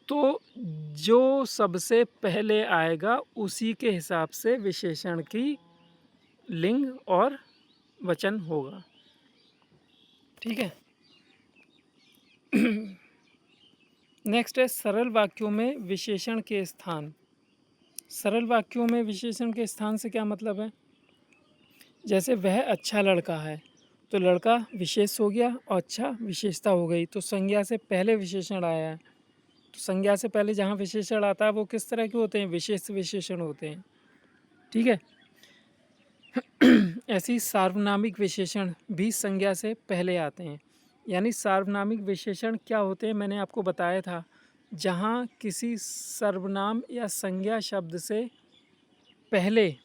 तो जो सबसे पहले आएगा उसी के हिसाब से विशेषण की लिंग और वचन होगा। ठीक है, नेक्स्ट है सरल वाक्यों में विशेषण के स्थान। सरल वाक्यों में विशेषण के स्थान से क्या मतलब है? जैसे वह अच्छा लड़का है, तो लड़का विशेष हो गया और अच्छा विशेषता हो गई, तो संज्ञा से पहले विशेषण आया है। तो संज्ञा से पहले जहाँ विशेषण आता है वो किस तरह के होते हैं? विशेष विशेषण होते हैं। ठीक है। ऐसे ही सार्वनामिक विशेषण भी संज्ञा से पहले आते हैं। यानी सार्वनामिक विशेषण क्या होते हैं, मैंने आपको बताया था। जहाँ किसी सर्वनाम या संज्ञा शब्द से पहले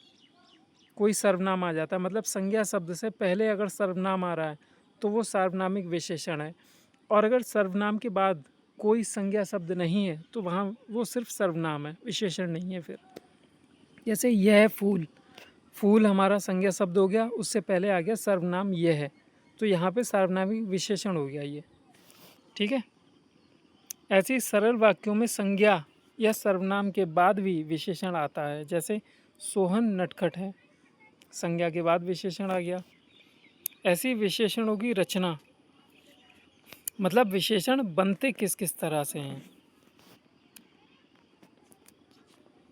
कोई सर्वनाम आ जाता है, मतलब संज्ञा शब्द से पहले अगर सर्वनाम आ रहा है तो वो सार्वनामिक विशेषण है। और अगर सर्वनाम के बाद कोई संज्ञा शब्द नहीं है तो वहाँ वो सिर्फ सर्वनाम है, विशेषण नहीं है। फिर जैसे यह फूल, फूल हमारा संज्ञा शब्द हो गया, उससे पहले आ गया सर्वनाम यह है, तो यहाँ पे सार्वनामिक विशेषण हो गया ये। ठीक है। ऐसे ही सरल वाक्यों में संज्ञा या सर्वनाम के बाद भी विशेषण आता है। जैसे सोहन नटखट है, संज्ञा के बाद विशेषण आ गया। ऐसी विशेषणों की रचना, मतलब विशेषण बनते किस किस तरह से हैं।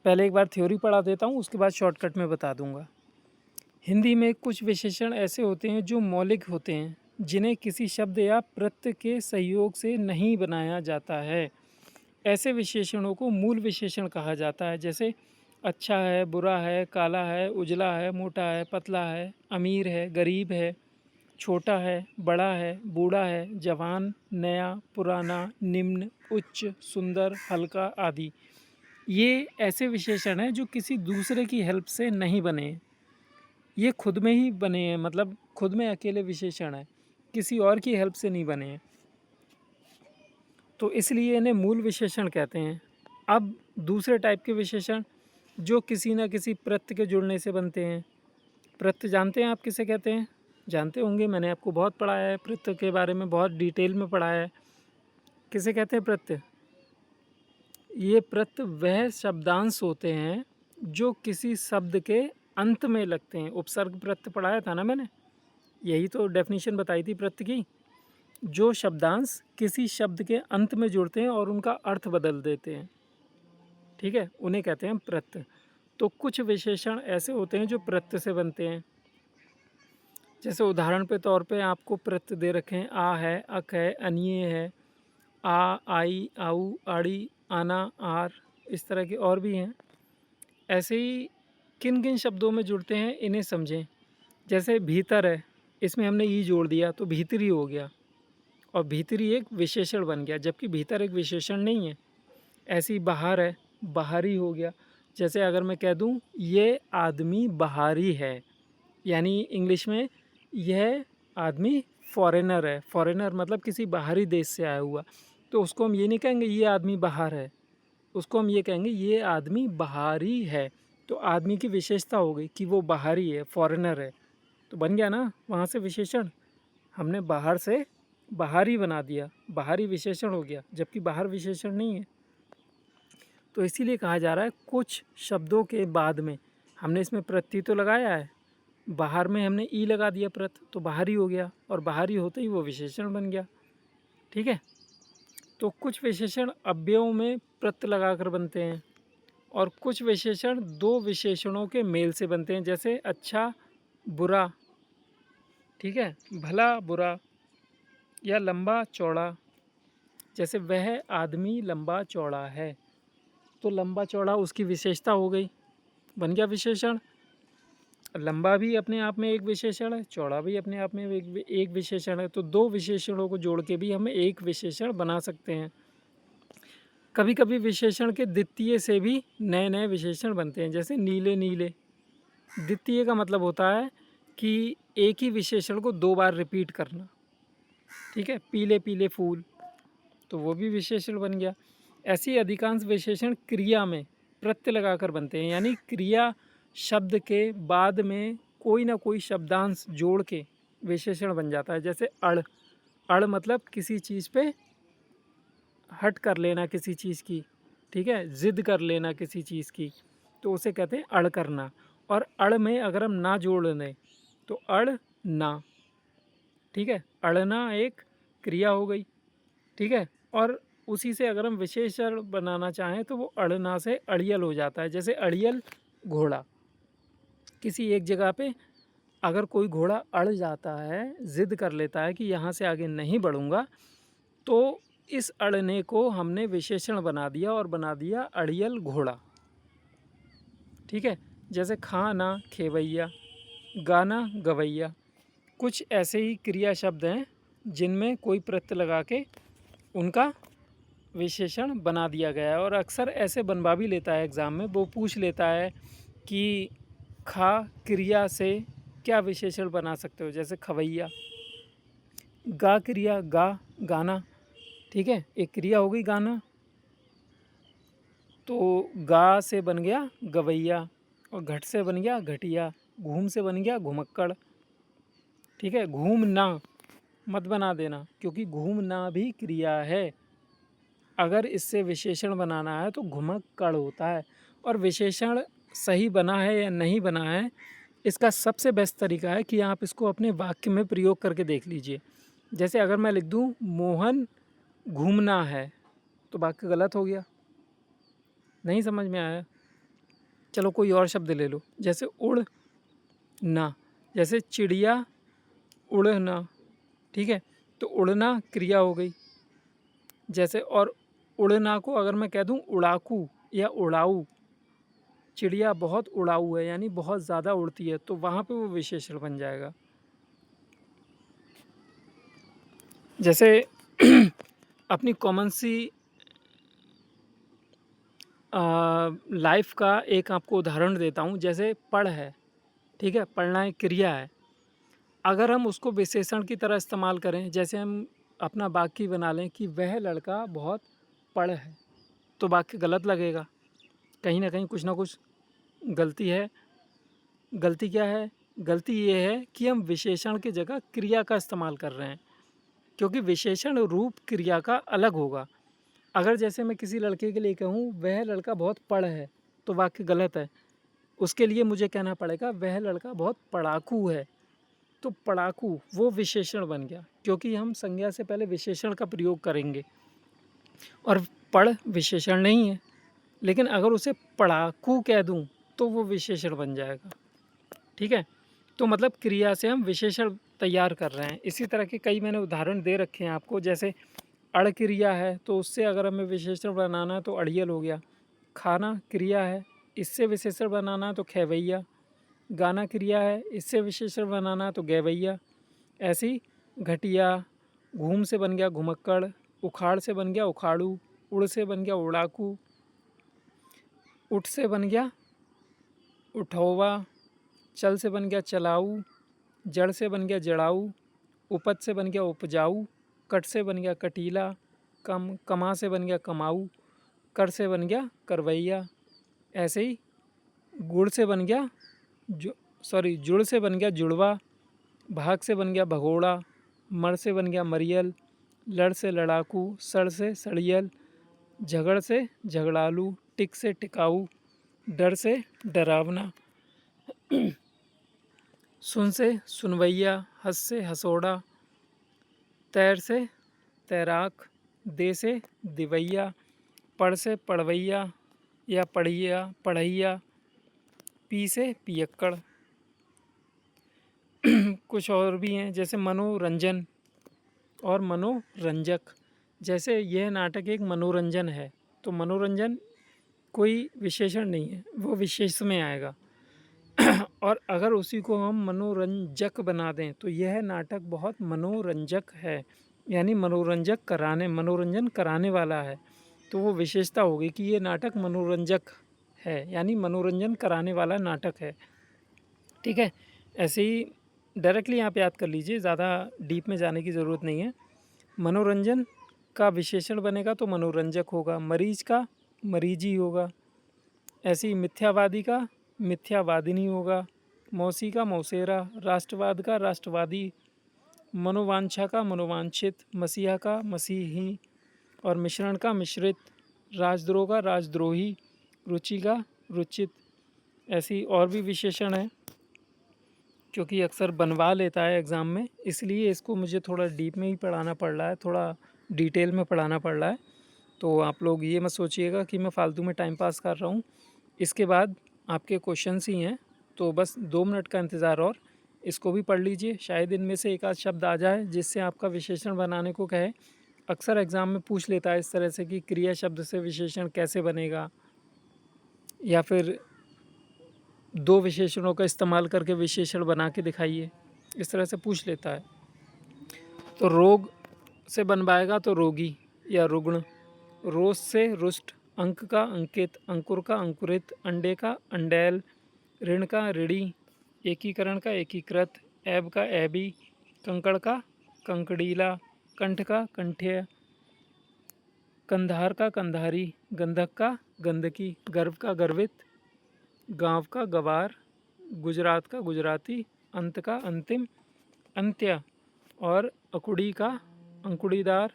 पहले एक बार थ्योरी पढ़ा देता हूँ, उसके बाद शॉर्टकट में बता दूंगा। हिंदी में कुछ विशेषण ऐसे होते हैं जो मौलिक होते हैं, जिन्हें किसी शब्द या प्रत्यय के सहयोग से नहीं बनाया जाता है। ऐसे विशेषणों को मूल विशेषण कहा जाता है। जैसे अच्छा है, बुरा है, काला है, उजला है, मोटा है, पतला है, अमीर है, गरीब है, छोटा है, बड़ा है, बूढ़ा है, जवान, नया, पुराना, निम्न, उच्च, सुंदर, हल्का आदि। ये ऐसे विशेषण हैं जो किसी दूसरे की हेल्प से नहीं बने हैं, ये खुद में ही बने हैं, मतलब खुद में अकेले विशेषण है, किसी और की हेल्प से नहीं बने हैं, तो इसलिए इन्हें मूल विशेषण कहते हैं। अब दूसरे टाइप के विशेषण जो किसी न किसी प्रत्यय के जुड़ने से बनते हैं। प्रत्यय जानते हैं आप किसे कहते हैं? जानते होंगे, मैंने आपको बहुत पढ़ाया है प्रत्यय के बारे में, बहुत डिटेल में पढ़ाया है। किसे कहते हैं प्रत्यय? ये प्रत्यय वह शब्दांश होते हैं जो किसी शब्द के अंत में लगते हैं। उपसर्ग प्रत्यय पढ़ाया था ना मैंने, यही तो डेफिनेशन बताई थी प्रत्यय की। जो शब्दांश किसी शब्द के अंत में जुड़ते हैं और उनका अर्थ बदल देते हैं, ठीक है, उन्हें कहते हैं प्रत्यय। तो कुछ विशेषण ऐसे होते हैं जो प्रत्यय से बनते हैं। जैसे उदाहरण पे तौर पे आपको प्रत्यय दे रखे हैं, आ है, अक है, अनिय है, आ, आई, आऊ, आड़ी, आना, आर, इस तरह के और भी हैं। ऐसे ही किन किन शब्दों में जुड़ते हैं इन्हें समझें। जैसे भीतर है, इसमें हमने ई जोड़ दिया तो भीतरी हो गया, और भीतरी एक विशेषण बन गया, जबकि भीतर एक विशेषण नहीं है। ऐसे ही बाहर है, बाहरी हो गया। जैसे अगर मैं कह दूं ये आदमी बाहरी है, यानी इंग्लिश में यह आदमी फॉरेनर है। फॉरेनर मतलब किसी बाहरी देश से आया हुआ, तो उसको हम ये नहीं कहेंगे ये आदमी बाहर है, उसको हम ये कहेंगे ये आदमी बाहरी है। तो आदमी की विशेषता हो गई कि वो बाहरी है, फॉरेनर है, तो बन गया ना वहाँ से विशेषण। हमने बाहर से बाहरी बना दिया, बाहरी विशेषण हो गया, जबकि बाहर विशेषण नहीं है। तो इसीलिए कहा जा रहा है कुछ शब्दों के बाद में हमने इसमें प्रत्यय तो लगाया है, बाहर में हमने ई लगा दिया प्रत्यय, तो बाहरी हो गया, और बाहरी होते ही वो विशेषण बन गया। ठीक है। तो कुछ विशेषण अव्ययों में प्रत्यय लगाकर बनते हैं, और कुछ विशेषण दो विशेषणों के मेल से बनते हैं। जैसे अच्छा बुरा, ठीक है, भला बुरा, या लंबा चौड़ा। जैसे वह आदमी लंबा चौड़ा है, तो लंबा चौड़ा उसकी विशेषता हो गई, बन गया विशेषण। लंबा भी अपने आप में एक विशेषण है, चौड़ा भी अपने आप में एक विशेषण है, तो दो विशेषणों को जोड़ के भी हम एक विशेषण बना सकते हैं। कभी कभी विशेषण के द्वितीय से भी नए नए विशेषण बनते हैं। जैसे नीले नीले, द्वितीय का मतलब होता है कि एक ही विशेषण को दो बार रिपीट करना। ठीक है। पीले पीले फूल, तो वो भी विशेषण बन गया। ऐसी अधिकांश विशेषण क्रिया में प्रत्यय लगाकर बनते हैं, यानी क्रिया शब्द के बाद में कोई ना कोई शब्दांश जोड़ के विशेषण बन जाता है। जैसे अड़, अड़ मतलब किसी चीज़ पे हट कर लेना किसी चीज़ की, ठीक है, ज़िद कर लेना किसी चीज़ की, तो उसे कहते हैं अड़ करना। और अड़ में अगर हम ना जोड़ लें तो अड़ ना, ठीक है, अड़ना एक क्रिया हो गई। ठीक है। और उसी से अगर हम विशेषण बनाना चाहें तो वो अड़ना से अड़ियल हो जाता है। जैसे अड़ियल घोड़ा, किसी एक जगह पे अगर कोई घोड़ा अड़ जाता है, ज़िद कर लेता है कि यहाँ से आगे नहीं बढ़ूँगा, तो इस अड़ने को हमने विशेषण बना दिया और बना दिया अड़ियल घोड़ा। ठीक है? जैसे खाना खेवैया, गाना गवैया, कुछ ऐसे ही क्रिया शब्द हैं जिनमें कोई प्रत्यय लगा के उनका विशेषण बना दिया गया है। और अक्सर ऐसे बनवा भी लेता है एग्ज़ाम में, वो पूछ लेता है कि खा क्रिया से क्या विशेषण बना सकते हो, जैसे खवैया। गा क्रिया गा, गाना, ठीक है, एक क्रिया हो गई गाना, तो गा से बन गया गवैया, और घट से बन गया घटिया, घूम से बन गया घुमक्कड़। ठीक है, घूमना मत बना देना, क्योंकि घूमना भी क्रिया है। अगर इससे विशेषण बनाना है तो घुमक्कड़ होता है। और विशेषण सही बना है या नहीं बना है, इसका सबसे बेस्ट तरीका है कि आप इसको अपने वाक्य में प्रयोग करके देख लीजिए। जैसे अगर मैं लिख दूँ मोहन घूमना है, तो वाक्य गलत हो गया, नहीं समझ में आया। चलो कोई और शब्द ले लो, जैसे उड़ना, जैसे चिड़िया उड़ना, ठीक है, तो उड़ना क्रिया हो गई। जैसे और उड़ना को अगर मैं कह दूं उड़ाकू या उड़ाऊ, चिड़िया बहुत उड़ाऊ है यानी बहुत ज़्यादा उड़ती है, तो वहाँ पे वो विशेषण बन जाएगा। जैसे अपनी कॉमन सी लाइफ का एक आपको उदाहरण देता हूँ। जैसे पढ़ है, ठीक है, पढ़ना एक क्रिया है। अगर हम उसको विशेषण की तरह इस्तेमाल करें, जैसे हम अपना वाक्य बना लें कि वह लड़का बहुत पढ़ है, तो वाक्य गलत लगेगा, कहीं ना कहीं कुछ ना कुछ गलती है। गलती क्या है? गलती ये है कि हम विशेषण की जगह क्रिया का इस्तेमाल कर रहे हैं, क्योंकि विशेषण रूप क्रिया का अलग होगा। अगर जैसे मैं किसी लड़के के लिए कहूँ वह लड़का बहुत पढ़ है, तो वाक्य गलत है। उसके लिए मुझे कहना पड़ेगा वह लड़का बहुत पढ़ाकू है, तो पढ़ाकू वो विशेषण बन गया, क्योंकि हम संज्ञा से पहले विशेषण का प्रयोग करेंगे। और पढ़ विशेषण नहीं है, लेकिन अगर उसे पढ़ाकू कह दूं तो वो विशेषण बन जाएगा। ठीक है, तो मतलब क्रिया से हम विशेषण तैयार कर रहे हैं। इसी तरह के कई मैंने उदाहरण दे रखे हैं आपको। जैसे अड़ क्रिया है, तो उससे अगर हमें विशेषण बनाना है तो अड़ियल हो गया। खाना क्रिया है, इससे विशेषण बनाना है तो खैवैया। गाना क्रिया है, इससे विशेषण बनाना है तो गैवैया। ऐसे ही घटिया, घूम से बन गया घुमक्कड़, उखाड़ से बन गया उखाड़ू, उड़ से बन गया उड़ाकू, उठ से बन गया उठौवा, चल से बन गया चलाऊ, जड़ से बन गया जड़ाऊ, उपज से बन गया उपजाऊ, कट से बन गया कटीला, कमा से बन गया कमाऊ, कर से बन गया करवैया। ऐसे ही गुड़ से बन गया जुड़ से बन गया जुड़वा, भाग से बन गया भगोड़ा, मर से बन गया मरियल, लड़ से लड़ाकू, सड़ से सड़ियल, झगड़ से झगड़ालू, टिक से टिकाऊ, डर से डरावना, सुन से सुनवैया, हंस से हंसोड़ा, तैर से तैराक, दे से दिवैया, पढ़ से पढ़वैया या पढ़ैया, पी से पियक्कड़। कुछ और भी हैं, जैसे मनोरंजन और मनोरंजक। जैसे यह नाटक एक मनोरंजन है, तो मनोरंजन कोई विशेषण नहीं है, वो विशेष में आएगा। और अगर उसी को हम मनोरंजक बना दें तो यह नाटक बहुत मनोरंजक है, यानी मनोरंजन कराने वाला है, तो वो विशेषता होगी कि ये नाटक मनोरंजक है, यानी मनोरंजन कराने वाला नाटक है। ठीक है, ऐसे ही डायरेक्टली आप याद कर लीजिए, ज़्यादा डीप में जाने की ज़रूरत नहीं है। मनोरंजन का विशेषण बनेगा तो मनोरंजक होगा, मरीज का मरीजी होगा, ऐसे ही मिथ्यावादी का मिथ्यावादिनी होगा, मौसी का मौसेरा, राष्ट्रवाद का राष्ट्रवादी, मनोवांछा का मनोवांछित, मसीहा का मसीही, और मिश्रण का मिश्रित, राजद्रोह का राजद्रोही, रुचि का रुचित। ऐसी और भी विशेषण हैं, क्योंकि अक्सर बनवा लेता है एग्ज़ाम में, इसलिए इसको मुझे थोड़ा डीप में ही पढ़ाना पड़ रहा है, थोड़ा डिटेल में पढ़ाना पड़ रहा है। तो आप लोग ये मत सोचिएगा कि मैं फ़ालतू में टाइम पास कर रहा हूँ। इसके बाद आपके क्वेश्चंस ही हैं, तो बस 2 मिनट का इंतज़ार और इसको भी पढ़ लीजिए, शायद इनमें से एक आध शब्द आ जाए जिससे आपका विशेषण बनाने को कहे। अक्सर एग्ज़ाम में पूछ लेता है इस तरह से कि क्रिया शब्द से विशेषण कैसे बनेगा, या फिर दो विशेषणों का इस्तेमाल करके विशेषण बना के दिखाइए, इस तरह से पूछ लेता है। तो रोग से बनवाएगा तो रोगी या रुग्ण, रोष से रुष्ट, अंक का अंकित, अंकुर का अंकुरित, अंडे का अंडैल, ऋण का ऋणी, एकीकरण का एकीकृत, ऐब का ऐबी, कंकड़ का कंकड़ीला, कंठ का कंठ्य, कंधार का कंधारी, गंधक का गंधकी, गर्भ का गर्वित, गांव का गवार, गुजरात का गुजराती, अंत का अंतिम, अंत्य, और अकुड़ी का अंकुड़ीदार।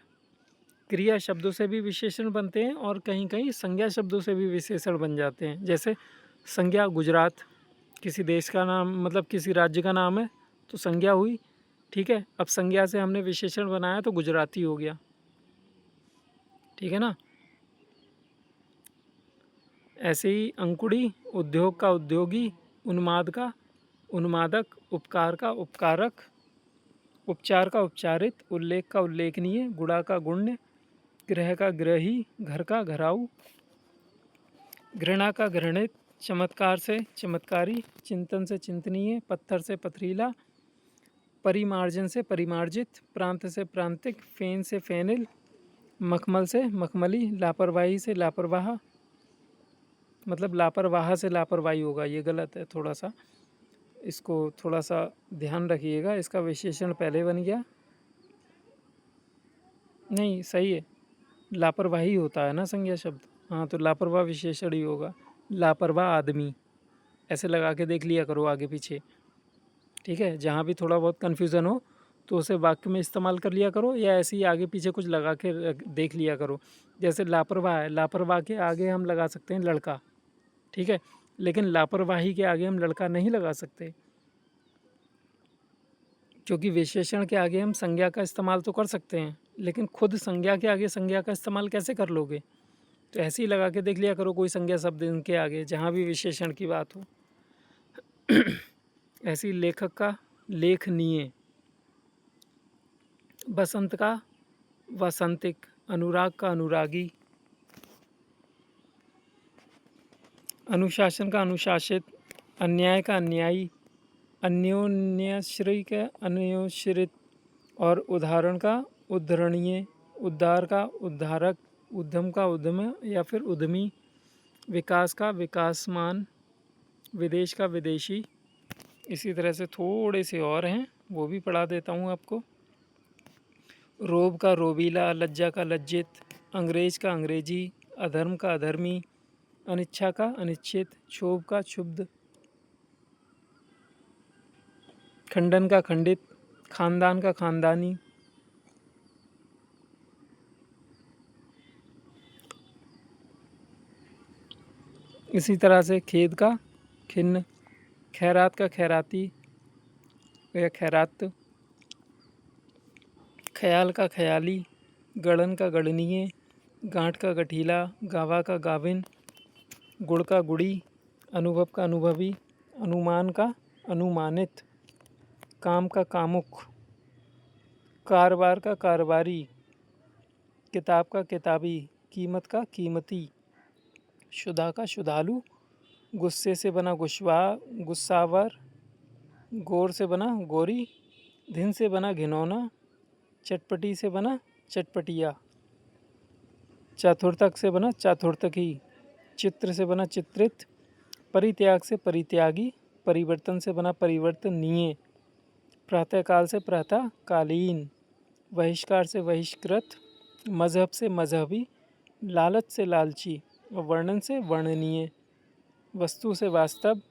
क्रिया शब्दों से भी विशेषण बनते हैं और कहीं कहीं संज्ञा शब्दों से भी विशेषण बन जाते हैं। जैसे संज्ञा गुजरात, किसी देश का नाम, मतलब किसी राज्य का नाम है तो संज्ञा हुई, ठीक है। अब संज्ञा से हमने विशेषण बनाया तो गुजराती हो गया, ठीक है ना। ऐसे ही अंकुड़ी, उद्योग का उद्योगी, उन्माद का उन्मादक, उपकार का उपकारक, उपचार का उपचारित, उल्लेख का उल्लेखनीय, गुणा का गुण्य, ग्रह का ग्रही, घर का घराऊ, घृणा का घृणित, चमत्कार से चमत्कारी, चिंतन से चिंतनीय, पत्थर से पथरीला, परिमार्जन से परिमार्जित, प्रांत से प्रांतिक, फेन से फेनिल, मखमल से मखमली, लापरवाही से लापरवाह, मतलब लापरवाह से लापरवाही होगा, ये गलत है थोड़ा सा, इसको थोड़ा सा ध्यान रखिएगा। इसका विशेषण पहले बन गया, नहीं सही है, लापरवाही होता है ना संज्ञा शब्द, हाँ तो लापरवाह विशेषण ही होगा। लापरवाह आदमी, ऐसे लगा के देख लिया करो आगे पीछे, ठीक है। जहाँ भी थोड़ा बहुत कन्फ्यूज़न हो तो उसे वाक्य में इस्तेमाल कर लिया करो, या ऐसे ही आगे पीछे कुछ लगा के देख लिया करो। जैसे लापरवाह है, लापरवाह के आगे हम लगा सकते हैं लड़का, ठीक है, लेकिन लापरवाही के आगे हम लड़का नहीं लगा सकते, क्योंकि विशेषण के आगे हम संज्ञा का इस्तेमाल तो कर सकते हैं, लेकिन खुद संज्ञा के आगे संज्ञा का इस्तेमाल कैसे कर लोगे। तो ऐसे ही लगा के देख लिया करो कोई संज्ञा शब्द इनके आगे जहाँ भी विशेषण की बात हो। ऐसी लेखक का लेखनीय, बसंत का वसंतिक, अनुराग का अनुरागी, अनुशासन का अनुशासित, अन्याय का अन्यायी, अन्योन्याश्रय का अन्योश्रित, और उदाहरण का उद्धरणीय, उद्धार का उद्धारक, उद्यम का उद्यम या फिर उद्यमी, विकास का विकासमान, विदेश का विदेशी। इसी तरह से थोड़े से और हैं, वो भी पढ़ा देता हूँ आपको। रोब का रोबीला, लज्जा का लज्जित, अंग्रेज का अंग्रेजी, अधर्म का अधर्मी, अनिच्छा का अनिश्चित, क्षोभ का क्षुब्ध, खंडन का खंडित, खानदान का खानदानी, इसी तरह से खेद का खिन्न, खैरात का खैराती या खैरात, ख्याल का ख्याली, गढ़न का गढ़नीय, गांठ का गठीला, गावा का गाविन, गुड़ का गुड़ी, अनुभव का अनुभवी, अनुमान का अनुमानित, काम का कामुक, कारबार का कारबारी, किताब का किताबी, कीमत का कीमती, शुदा का शुदालू, गुस्से से बना गुस्सावर, गोर से बना गोरी, धिन से बना घिनौना, चटपटी से बना चटपटिया, चातुर्थक से बना चातुर्थकी, चित्र से बना चित्रित, परित्याग से परित्यागी, परिवर्तन से बना परिवर्तनीय, प्रातःकाल से प्रातःकालीन, बहिष्कार से बहिष्कृत, मजहब से मजहबी, लालच से लालची, वर्णन से वर्णनीय, वस्तु से वास्तव,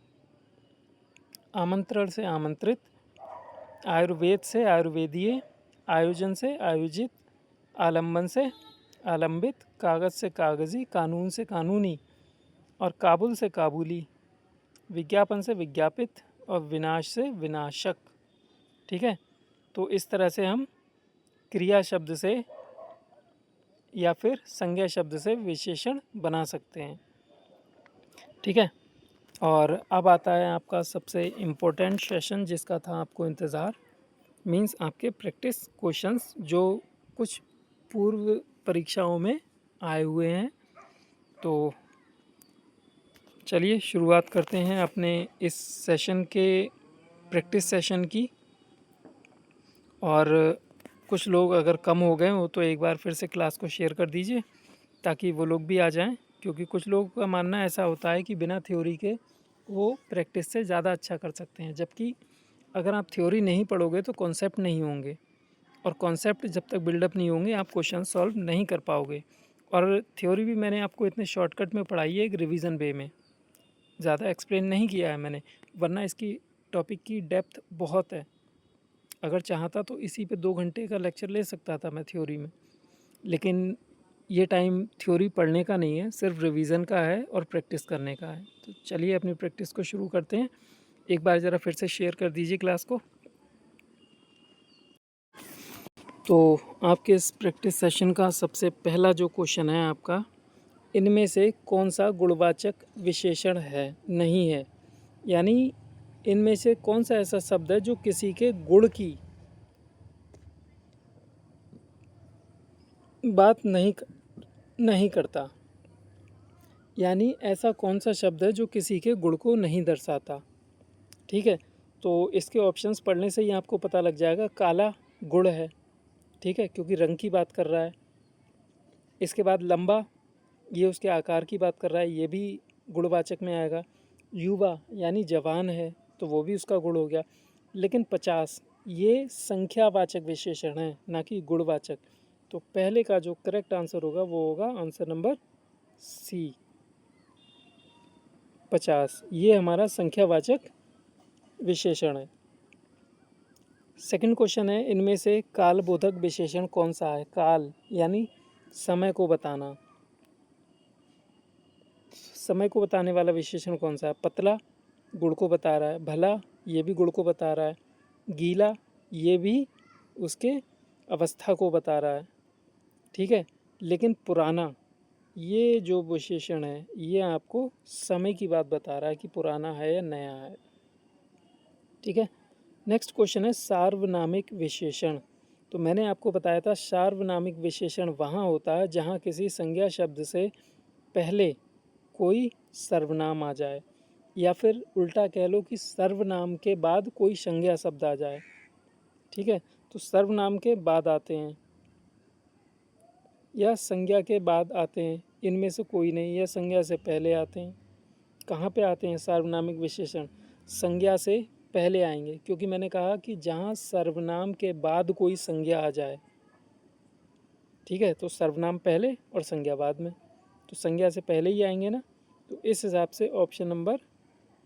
आमंत्रण से आमंत्रित, आयुर्वेद से आयुर्वेदीय, आयोजन से आयोजित, आलंबन से आलंबित, कागज़ से कागज़ी, कानून से कानूनी, और काबुल से काबुली, विज्ञापन से विज्ञापित, और विनाश से विनाशक, ठीक है। तो इस तरह से हम क्रिया शब्द से या फिर संज्ञा शब्द से विशेषण बना सकते हैं, ठीक है। और अब आता है आपका सबसे इम्पोर्टेंट सेशन जिसका था आपको इंतज़ार, मीन्स आपके प्रैक्टिस क्वेश्चंस जो कुछ पूर्व परीक्षाओं में आए हुए हैं। तो चलिए शुरुआत करते हैं अपने इस सेशन के प्रैक्टिस सेशन की। और कुछ लोग अगर कम हो गए हो तो एक बार फिर से क्लास को शेयर कर दीजिए ताकि वो लोग भी आ जाएं, क्योंकि कुछ लोगों का मानना ऐसा होता है कि बिना थ्योरी के वो प्रैक्टिस से ज़्यादा अच्छा कर सकते हैं, जबकि अगर आप थ्योरी नहीं पढ़ोगे तो कॉन्सेप्ट नहीं होंगे, और कॉन्सेप्ट जब तक बिल्डअप नहीं होंगे आप क्वेश्चन सॉल्व नहीं कर पाओगे। और थ्योरी भी मैंने आपको इतने शॉर्टकट में पढ़ाई है, एक रिवीजन वे में, ज़्यादा एक्सप्लेन नहीं किया है मैंने, वरना इसकी टॉपिक की डेप्थ बहुत है। अगर चाहता तो इसी पे 2 घंटे का लेक्चर ले सकता था मैं थ्योरी में, लेकिन ये टाइम थ्योरी पढ़ने का नहीं है, सिर्फ रिवीजन का है और प्रैक्टिस करने का है। तो चलिए अपनी प्रैक्टिस को शुरू करते हैं। एक बार ज़रा फिर से शेयर कर दीजिए क्लास को। तो आपके इस प्रैक्टिस सेशन का सबसे पहला जो क्वेश्चन है आपका, इनमें से कौन सा गुणवाचक विशेषण है, नहीं है, यानी इनमें से कौन सा ऐसा शब्द है जो किसी के गुण की बात नहीं करता, यानी ऐसा कौन सा शब्द है जो किसी के गुण को नहीं दर्शाता। ठीक है, तो इसके ऑप्शंस पढ़ने से ही आपको पता लग जाएगा। काला गुण है, ठीक है, क्योंकि रंग की बात कर रहा है। इसके बाद लंबा, ये उसके आकार की बात कर रहा है, ये भी गुणवाचक में आएगा। युवा यानी जवान है, तो वो भी उसका गुण हो गया। लेकिन 50 ये संख्यावाचक विशेषण है, ना कि गुणवाचक। तो पहले का जो करेक्ट आंसर होगा वो होगा आंसर नंबर सी, 50। ये हमारा संख्यावाचक विशेषण है। सेकंड क्वेश्चन है, इनमें से कालबोधक विशेषण कौन सा है। काल यानी समय को बताना, समय को बताने वाला विशेषण कौन सा है। पतला गुण को बता रहा है, भला ये भी गुण को बता रहा है, गीला ये भी उसके अवस्था को बता रहा है, ठीक है। लेकिन पुराना ये जो विशेषण है ये आपको समय की बात बता रहा है कि पुराना है या नया है, ठीक है। नेक्स्ट क्वेश्चन है सार्वनामिक विशेषण। तो मैंने आपको बताया था सार्वनामिक विशेषण वहाँ होता है जहाँ किसी संज्ञा शब्द से पहले कोई सर्वनाम आ जाए, या फिर उल्टा कह लो कि सर्वनाम के बाद कोई संज्ञा शब्द आ जाए, ठीक है। तो सर्वनाम के बाद आते हैं या संज्ञा के बाद आते हैं, इनमें से कोई नहीं, या संज्ञा से पहले आते हैं। कहाँ पे आते हैं सार्वनामिक विशेषण, संज्ञा से पहले आएंगे, क्योंकि मैंने कहा कि जहाँ सर्वनाम के बाद कोई संज्ञा आ जाए, ठीक है, तो सर्वनाम पहले और संज्ञा बाद में, तो संज्ञा से पहले ही आएंगे ना। तो इस हिसाब से ऑप्शन नंबर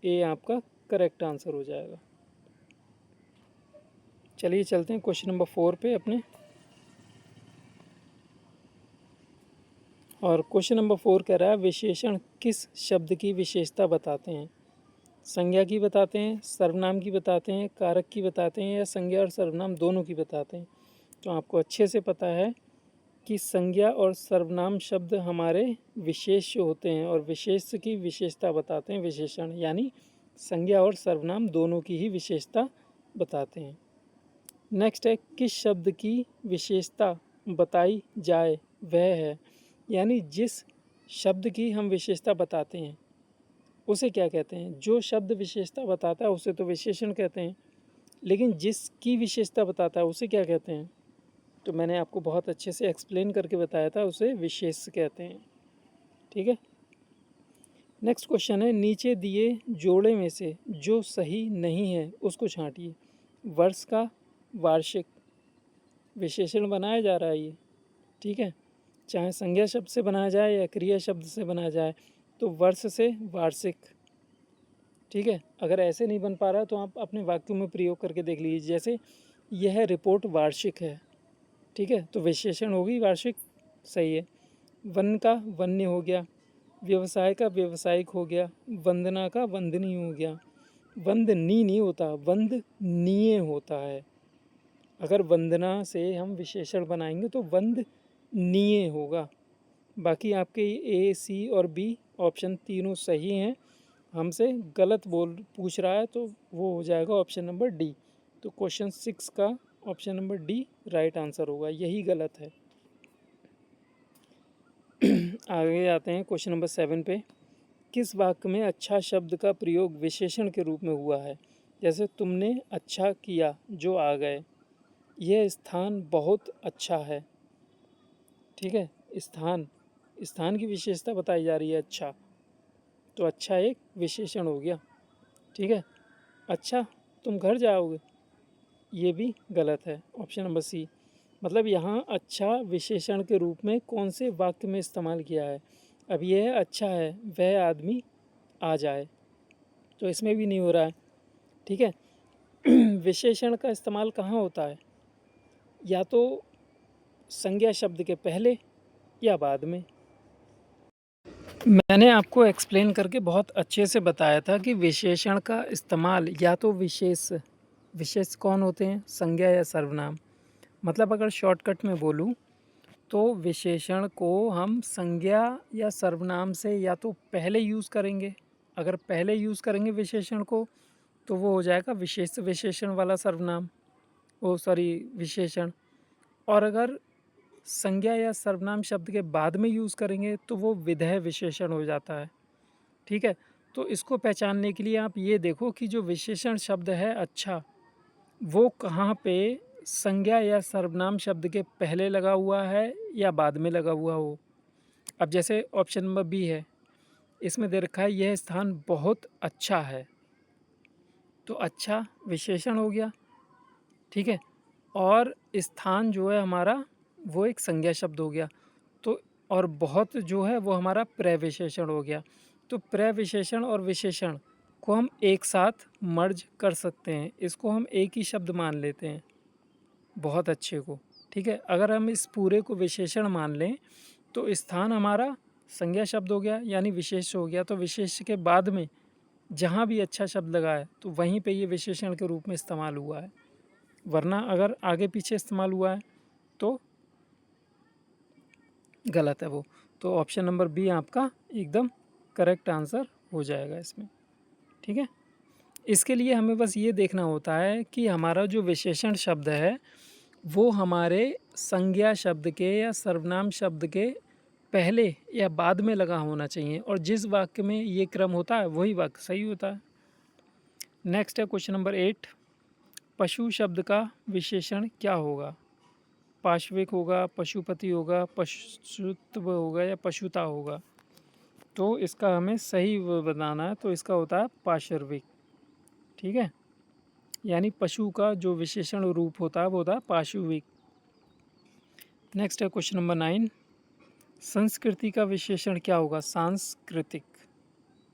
ए आपका करेक्ट आंसर हो जाएगा। चलिए चलते हैं क्वेश्चन नंबर 4 पे अपने। और क्वेश्चन नंबर 4 कह रहा है विशेषण किस शब्द की विशेषता बताते हैं। संज्ञा की बताते हैं, सर्वनाम की बताते हैं, कारक की बताते हैं, या संज्ञा और सर्वनाम दोनों की बताते हैं। तो आपको अच्छे से पता है कि संज्ञा और सर्वनाम शब्द हमारे विशेष होते हैं, और विशेष की विशेषता बताते हैं विशेषण, यानी संज्ञा और सर्वनाम दोनों की ही विशेषता बताते हैं। नेक्स्ट है किस शब्द की विशेषता बताई जाए वह है, यानी जिस शब्द की हम विशेषता बताते हैं उसे क्या कहते हैं। जो शब्द विशेषता बताता है उसे तो विशेषण कहते हैं, लेकिन जिसकी विशेषता बताता है उसे क्या कहते हैं। तो मैंने आपको बहुत अच्छे से एक्सप्लेन करके बताया था, उसे विशेष कहते हैं, ठीक है। नेक्स्ट क्वेश्चन है नीचे दिए जोड़े में से जो सही नहीं है उसको छांटिए। वर्ष का वार्षिक विशेषण बनाया जा रहा है ये, ठीक है, चाहे संज्ञा शब्द से बनाया जाए या क्रिया शब्द से बनाया जाए। तो वर्ष से वार्षिक, ठीक है। अगर ऐसे नहीं बन पा रहा तो आप अपने वाक्यों में प्रयोग करके देख लीजिए, जैसे यह रिपोर्ट वार्षिक है, ठीक है, तो विशेषण होगी वार्षिक, सही है। वन का वन्य हो गया, व्यवसाय का व्यवसायिक हो गया, वंदना का वंदनीय हो गया। वंदनीय नहीं होता, वंदनीय होता है। अगर वंदना से हम विशेषण बनाएंगे तो वंदनीय होगा। बाकी आपके ए सी और बी ऑप्शन तीनों सही हैं। हमसे गलत पूछ रहा है, तो वो हो जाएगा ऑप्शन नंबर डी। तो क्वेश्चन 6 का option number D right answer होगा, यही गलत है। आगे आते हैं क्वेश्चन नंबर 7 पे। किस वाक्य में अच्छा शब्द का प्रयोग विशेषण के रूप में हुआ है? जैसे तुमने अच्छा किया जो आ गए, यह स्थान बहुत अच्छा है। ठीक है, स्थान स्थान की विशेषता बताई जा रही है अच्छा, तो अच्छा एक विशेषण हो गया। ठीक है, अच्छा तुम घर जाओगे, ये भी गलत है, ऑप्शन नंबर सी। मतलब यहाँ अच्छा विशेषण के रूप में कौन से वाक्य में इस्तेमाल किया है? अब यह अच्छा है वह आदमी आ जाए, तो इसमें भी नहीं हो रहा है। ठीक है, विशेषण का इस्तेमाल कहाँ होता है? या तो संज्ञा शब्द के पहले या बाद में। मैंने आपको एक्सप्लेन करके बहुत अच्छे से बताया था कि विशेषण का इस्तेमाल या तो विशेष कौन होते हैं? संज्ञा या सर्वनाम। मतलब अगर शॉर्टकट में बोलूँ तो विशेषण को हम संज्ञा या सर्वनाम से या तो पहले यूज़ करेंगे। अगर पहले यूज़ करेंगे विशेषण को तो वो हो जाएगा विशेषण वाला सर्वनाम, विशेषण। और अगर संज्ञा या सर्वनाम शब्द के बाद में यूज़ करेंगे तो वो विधेय विशेषण हो जाता है। ठीक है, तो इसको पहचानने के लिए आप ये देखो कि जो विशेषण शब्द है अच्छा, वो कहाँ पे संज्ञा या सर्वनाम शब्द के पहले लगा हुआ है या बाद में लगा हुआ हो। अब जैसे ऑप्शन नंबर बी है, इसमें दे रखा है यह स्थान बहुत अच्छा है, तो अच्छा विशेषण हो गया। ठीक है, और स्थान जो है हमारा वो एक संज्ञा शब्द हो गया, तो और बहुत जो है वो हमारा प्रविशेषण हो गया। तो प्रविशेषण और विशेषण को हम एक साथ मर्ज कर सकते हैं, इसको हम एक ही शब्द मान लेते हैं, बहुत अच्छे को। ठीक है, अगर हम इस पूरे को विशेषण मान लें तो स्थान हमारा संज्ञा शब्द हो गया यानी विशेष हो गया, तो विशेष के बाद में जहाँ भी अच्छा शब्द लगा है तो वहीं पे ये विशेषण के रूप में इस्तेमाल हुआ है, वरना अगर आगे पीछे इस्तेमाल हुआ है तो गलत है वो। तो ऑप्शन नंबर बी आपका एकदम करेक्ट आंसर हो जाएगा इसमें। ठीक है, इसके लिए हमें बस ये देखना होता है कि हमारा जो विशेषण शब्द है वो हमारे संज्ञा शब्द के या सर्वनाम शब्द के पहले या बाद में लगा होना चाहिए, और जिस वाक्य में ये क्रम होता है वही वाक्य सही होता है। नेक्स्ट है क्वेश्चन नंबर 8। पशु शब्द का विशेषण क्या होगा? पाश्विक होगा, पशुपति होगा, पशुत्व होगा या पशुता होगा? तो इसका हमें सही बताना है, तो इसका होता है पार्श्विक। ठीक है, यानी पशु का जो विशेषण रूप होता है वो होता है पार्श्विक। नेक्स्ट है क्वेश्चन नंबर 9। संस्कृति का विशेषण क्या होगा? सांस्कृतिक।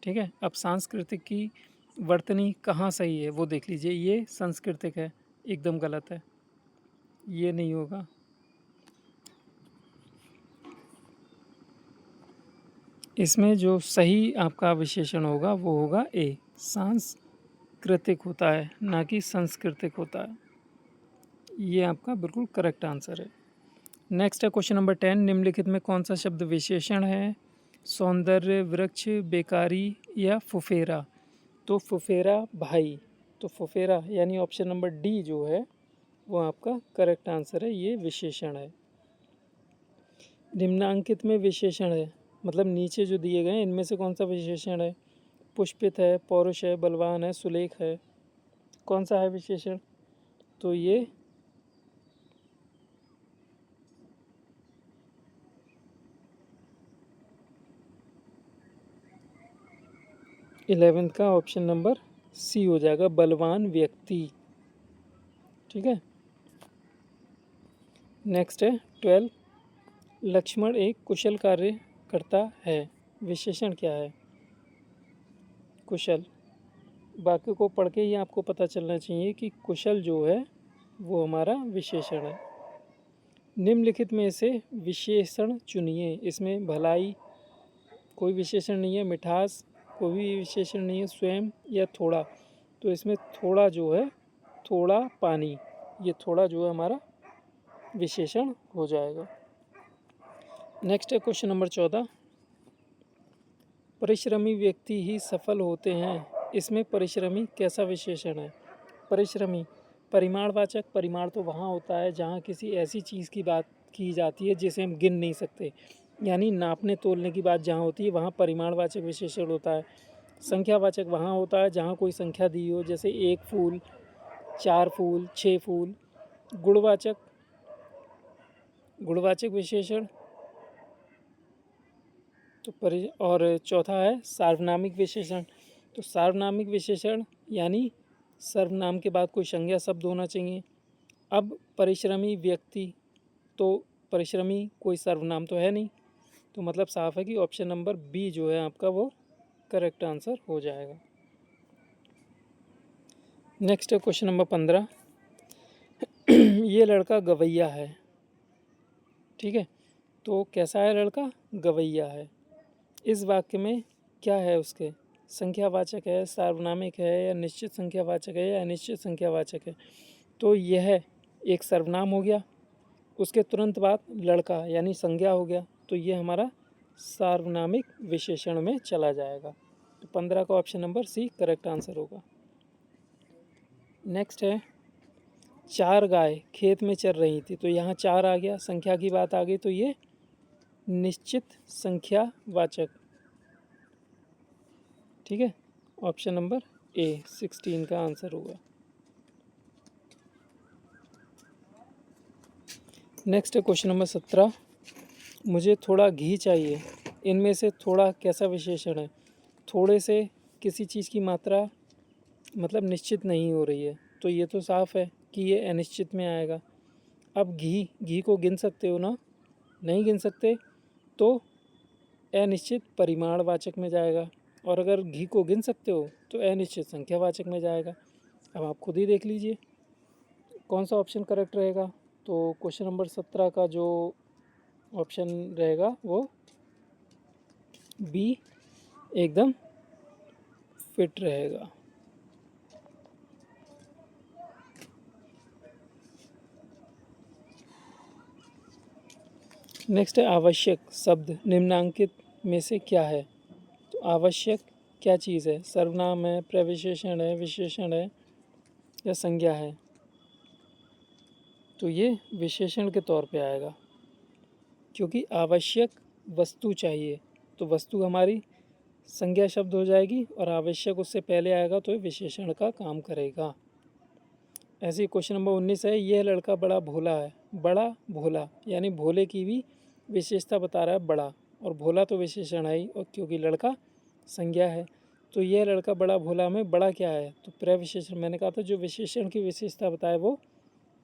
ठीक है, अब सांस्कृतिक की वर्तनी कहाँ सही है वो देख लीजिए। ये सांस्कृतिक है, एकदम गलत है, ये नहीं होगा। इसमें जो सही आपका विशेषण होगा वो होगा ए, सांस्कृतिक होता है ना कि सांस्कृतिक होता है। ये आपका बिल्कुल करेक्ट आंसर है। नेक्स्ट है क्वेश्चन नंबर 10। निम्नलिखित में कौन सा शब्द विशेषण है? सौंदर्य, वृक्ष, बेकारी या फुफेरा? तो फुफेरा भाई, तो फुफेरा यानी ऑप्शन नंबर डी जो है वो आपका करेक्ट आंसर है, ये विशेषण है। निम्नांकित में विशेषण है, मतलब नीचे जो दिए गए हैं इनमें से कौन सा विशेषण है? पुष्पित है, पौरुष है, बलवान है, सुलेख है, कौन सा है विशेषण? तो ये इलेवेंथ का ऑप्शन नंबर सी हो जाएगा, बलवान व्यक्ति। ठीक है, नेक्स्ट है 12। लक्ष्मण एक कुशल कार्य करता है, विशेषण क्या है? कुशल। वाक्य को पढ़ के ही आपको पता चलना चाहिए कि कुशल जो है वो हमारा विशेषण है। निम्नलिखित में से विशेषण चुनिए। इसमें भलाई कोई विशेषण नहीं है, मिठास कोई भी विशेषण नहीं है, स्वयं या थोड़ा, तो इसमें थोड़ा जो है, थोड़ा पानी, ये थोड़ा जो है हमारा विशेषण हो जाएगा। नेक्स्ट है क्वेश्चन नंबर 14। परिश्रमी व्यक्ति ही सफल होते हैं, इसमें परिश्रमी कैसा विशेषण है? परिश्रमी परिमाणवाचक, परिमाण तो वहाँ होता है जहाँ किसी ऐसी चीज़ की बात की जाती है जिसे हम गिन नहीं सकते, यानी नापने तोलने की बात जहाँ होती है वहाँ परिमाणवाचक विशेषण होता है। संख्यावाचक वहाँ होता है जहाँ कोई संख्या दी हो, जैसे 1 फूल, 4 फूल, 6 फूल। गुणवाचक, गुणवाचक विशेषण तो और चौथा है सार्वनामिक विशेषण। तो सार्वनामिक विशेषण यानी सर्वनाम के बाद कोई संज्ञा शब्द होना चाहिए। अब परिश्रमी व्यक्ति, तो परिश्रमी कोई सर्वनाम तो है नहीं, तो मतलब साफ है कि ऑप्शन नंबर बी जो है आपका वो करेक्ट आंसर हो जाएगा। नेक्स्ट है क्वेश्चन नंबर 15। ये लड़का गवैया है, ठीक है, तो कैसा है लड़का? गवैया है। इस वाक्य में क्या है उसके? संख्यावाचक है, सार्वनामिक है, या निश्चित संख्यावाचक है, या अनिश्चित संख्यावाचक है? तो यह एक सर्वनाम हो गया, उसके तुरंत बाद लड़का यानी संज्ञा हो गया, तो ये हमारा सार्वनामिक विशेषण में चला जाएगा। तो 15 का option number C correct answer होगा। नेक्स्ट है 4 गाय खेत में चर रही थी, तो यहाँ 4 आ गया, संख्या की बात आ गई, तो ये निश्चित संख्यावाचक, ठीक है, ऑप्शन नंबर ए 16 का आंसर होगा। नेक्स्ट है क्वेश्चन नंबर 17। मुझे थोड़ा घी चाहिए, इनमें से थोड़ा कैसा विशेषण है? थोड़े से किसी चीज़ की मात्रा मतलब निश्चित नहीं हो रही है, तो ये तो साफ है कि ये अनिश्चित में आएगा। अब घी को गिन सकते हो ना? नहीं गिन सकते तो अनिश्चित परिमाणवाचक में जाएगा, और अगर घी को गिन सकते हो तो अनिश्चित संख्यावाचक में जाएगा। अब आप खुद ही देख लीजिए कौन सा ऑप्शन करेक्ट रहेगा। तो क्वेश्चन नंबर 17 का जो ऑप्शन रहेगा वो बी एकदम फिट रहेगा। नेक्स्ट है आवश्यक शब्द निम्नांकित में से क्या है? तो आवश्यक क्या चीज़ है? सर्वनाम है, प्रविशेषण है, विशेषण है, या संज्ञा है? तो ये विशेषण के तौर पे आएगा, क्योंकि आवश्यक वस्तु चाहिए, तो वस्तु हमारी संज्ञा शब्द हो जाएगी, और आवश्यक उससे पहले आएगा तो ये विशेषण का काम करेगा। ऐसे ही क्वेश्चन नंबर 19 है, यह लड़का बड़ा भोला है। बड़ा भोला यानी भोले की भी विशेषता बता रहा है बड़ा, और भोला तो विशेषण है ही, और क्योंकि लड़का संज्ञा है, तो यह लड़का बड़ा भोला में बड़ा क्या है? तो प्रविशेषण। मैंने कहा था जो विशेषण की विशेषता बताए वो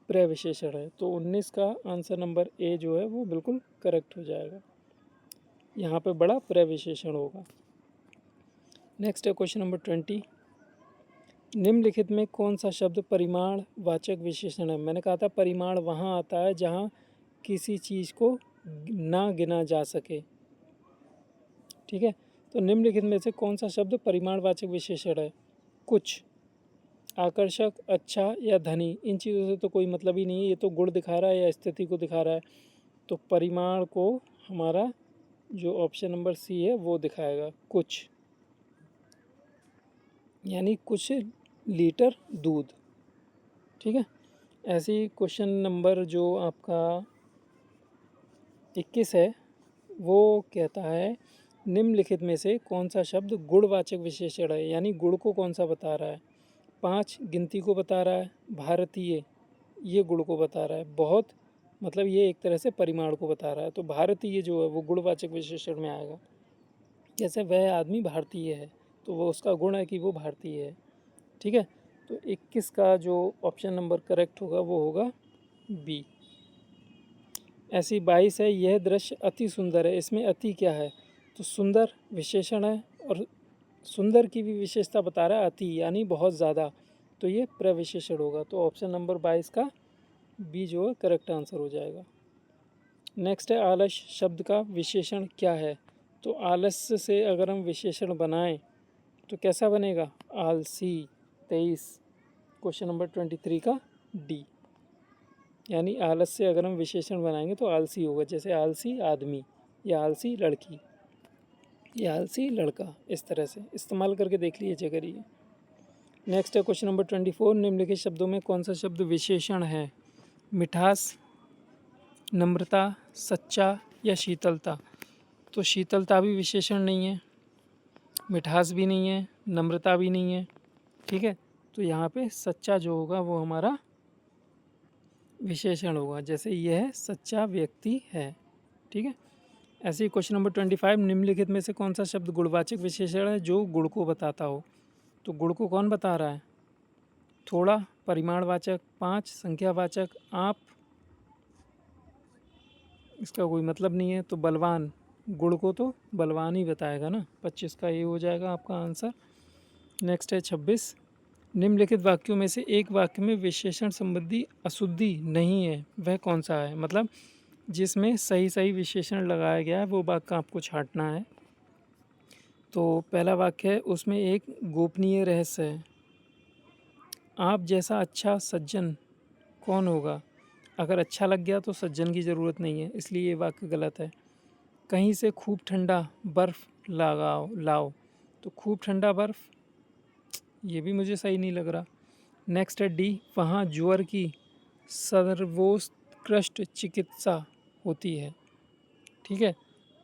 प्रविशेषण है, तो 19 का आंसर नंबर ए जो है वो बिल्कुल करेक्ट हो जाएगा। यहाँ पे बड़ा प्रविशेषण होगा। नेक्स्ट है क्वेश्चन नंबर 20। निम्नलिखित में कौन सा शब्द परिमाण वाचक विशेषण है? मैंने कहा था परिमाण वहाँ आता है जहाँ किसी चीज़ को ना गिना जा सके, ठीक है, तो निम्नलिखित में से कौन सा शब्द परिमाणवाचक विशेषण है? कुछ, आकर्षक, अच्छा, या धनी। इन चीज़ों से तो कोई मतलब ही नहीं है, ये तो गुण दिखा रहा है या स्थिति को दिखा रहा है, तो परिमाण को हमारा जो ऑप्शन नंबर सी है वो दिखाएगा, कुछ, यानी कुछ लीटर दूध, ठीक है। ऐसे ही क्वेश्चन नंबर जो आपका 21 है वो कहता है निम्नलिखित में से कौन सा शब्द गुणवाचक विशेषण है, यानी गुण को कौन सा बता रहा है? 5 गिनती को बता रहा है, भारतीय ये गुण को बता रहा है, बहुत मतलब ये एक तरह से परिमाण को बता रहा है, तो भारतीय जो है वो गुणवाचक विशेषण में आएगा। जैसे वह आदमी भारतीय है, तो वो उसका गुण है कि वो भारतीय है, ठीक है। तो 21 का जो ऑप्शन नंबर करेक्ट होगा वो होगा बी। ऐसी 22 है, यह दृश्य अति सुंदर है, इसमें अति क्या है? तो सुंदर विशेषण है, और सुंदर की भी विशेषता बता रहा है अति, यानी बहुत ज़्यादा, तो ये प्रविशेषण होगा, तो ऑप्शन नंबर 22 का बी जो है करेक्ट आंसर हो जाएगा। नेक्स्ट है आलस शब्द का विशेषण क्या है? तो आलस्य से अगर हम विशेषण बनाएं तो कैसा बनेगा? आलसी। 23 क्वेश्चन नंबर 23 का डी, यानी आलस से अगर हम विशेषण बनाएंगे तो आलसी होगा, जैसे आलसी आदमी या आलसी लड़की। ये आलसी लड़का, इस तरह से इस्तेमाल करके देख लीजिए करिए। नेक्स्ट है क्वेश्चन नंबर 24, निम्नलिखित शब्दों में कौन सा शब्द विशेषण है? मिठास, नम्रता, सच्चा या शीतलता? तो शीतलता भी विशेषण नहीं है, मिठास भी नहीं है, नम्रता भी नहीं है। ठीक है, तो यहाँ पे सच्चा जो होगा वो हमारा विशेषण होगा, जैसे यह सच्चा व्यक्ति है। ठीक है, ऐसे ही क्वेश्चन नंबर 25, निम्नलिखित में से कौन सा शब्द गुणवाचक विशेषण है जो गुण को बताता हो? तो गुण को कौन बता रहा है? थोड़ा, परिमाणवाचक, 5, संख्यावाचक, आप, इसका कोई मतलब नहीं है। तो बलवान, गुण को तो बलवान ही बताएगा ना, 25 का ये हो जाएगा आपका आंसर। नेक्स्ट है 26, निम्नलिखित वाक्यों में से एक वाक्य में विशेषण संबंधी अशुद्धि नहीं है, वह कौन सा है? मतलब जिसमें सही सही विशेषण लगाया गया है वो वाक्य आपको छांटना है। तो पहला वाक्य है, उसमें एक गोपनीय रहस्य है। आप जैसा अच्छा सज्जन कौन होगा? अगर अच्छा लग गया तो सज्जन की ज़रूरत नहीं है, इसलिए ये वाक्य गलत है। कहीं से खूब ठंडा बर्फ़ लाओ, तो खूब ठंडा बर्फ़, ये भी मुझे सही नहीं लग रहा। नेक्स्ट है डी, वहाँ ज्वर की सर्वोत्कृष्ट चिकित्सा होती है। ठीक है,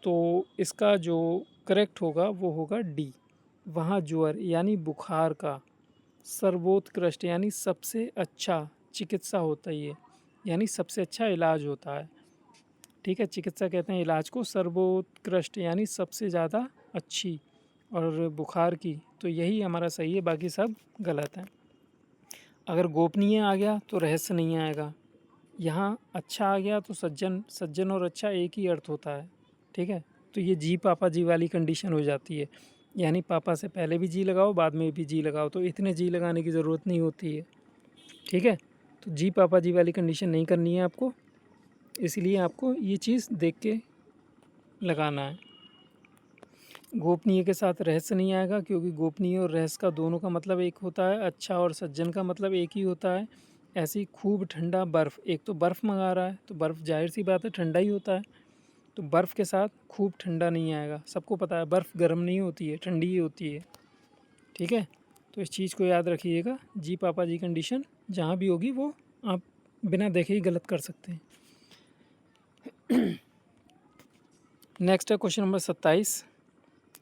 तो इसका जो करेक्ट होगा वो होगा डी, वहाँ ज्वर यानी बुखार का सर्वोत्कृष्ट यानी सबसे अच्छा चिकित्सा होता ही है, यानी सबसे अच्छा इलाज होता है। ठीक है, चिकित्सा कहते हैं इलाज को, सर्वोत्कृष्ट यानी सबसे ज़्यादा अच्छी, और बुखार की, तो यही हमारा सही है, बाकी सब गलत है। अगर गोपनीय आ गया तो रहस्य नहीं आएगा, यहाँ अच्छा आ गया तो सज्जन, सज्जन और अच्छा एक ही अर्थ होता है। ठीक है, तो ये जी पापा जी वाली कंडीशन हो जाती है, यानी पापा से पहले भी जी लगाओ बाद में भी जी लगाओ, तो इतने जी लगाने की ज़रूरत नहीं होती है। ठीक है, तो जी पापा जी वाली कंडीशन नहीं करनी है आपको, इसलिए आपको ये चीज़ देख के लगाना है। गोपनीय के साथ रहस्य नहीं आएगा, क्योंकि गोपनीय और रहस्य का दोनों का मतलब एक होता है, अच्छा और सज्जन का मतलब एक ही होता है। ऐसे ही खूब ठंडा बर्फ़, एक तो बर्फ़ मंगा रहा है तो बर्फ़ जाहिर सी बात है ठंडा ही होता है, तो बर्फ़ के साथ खूब ठंडा नहीं आएगा। सबको पता है बर्फ़ गर्म नहीं होती है, ठंडी ही होती है। ठीक है, तो इस चीज़ को याद रखिएगा, जी पापा जी कंडीशन जहाँ भी होगी वो आप बिना देखे ही गलत कर सकते हैं। नेक्स्ट है क्वेश्चन नंबर 27,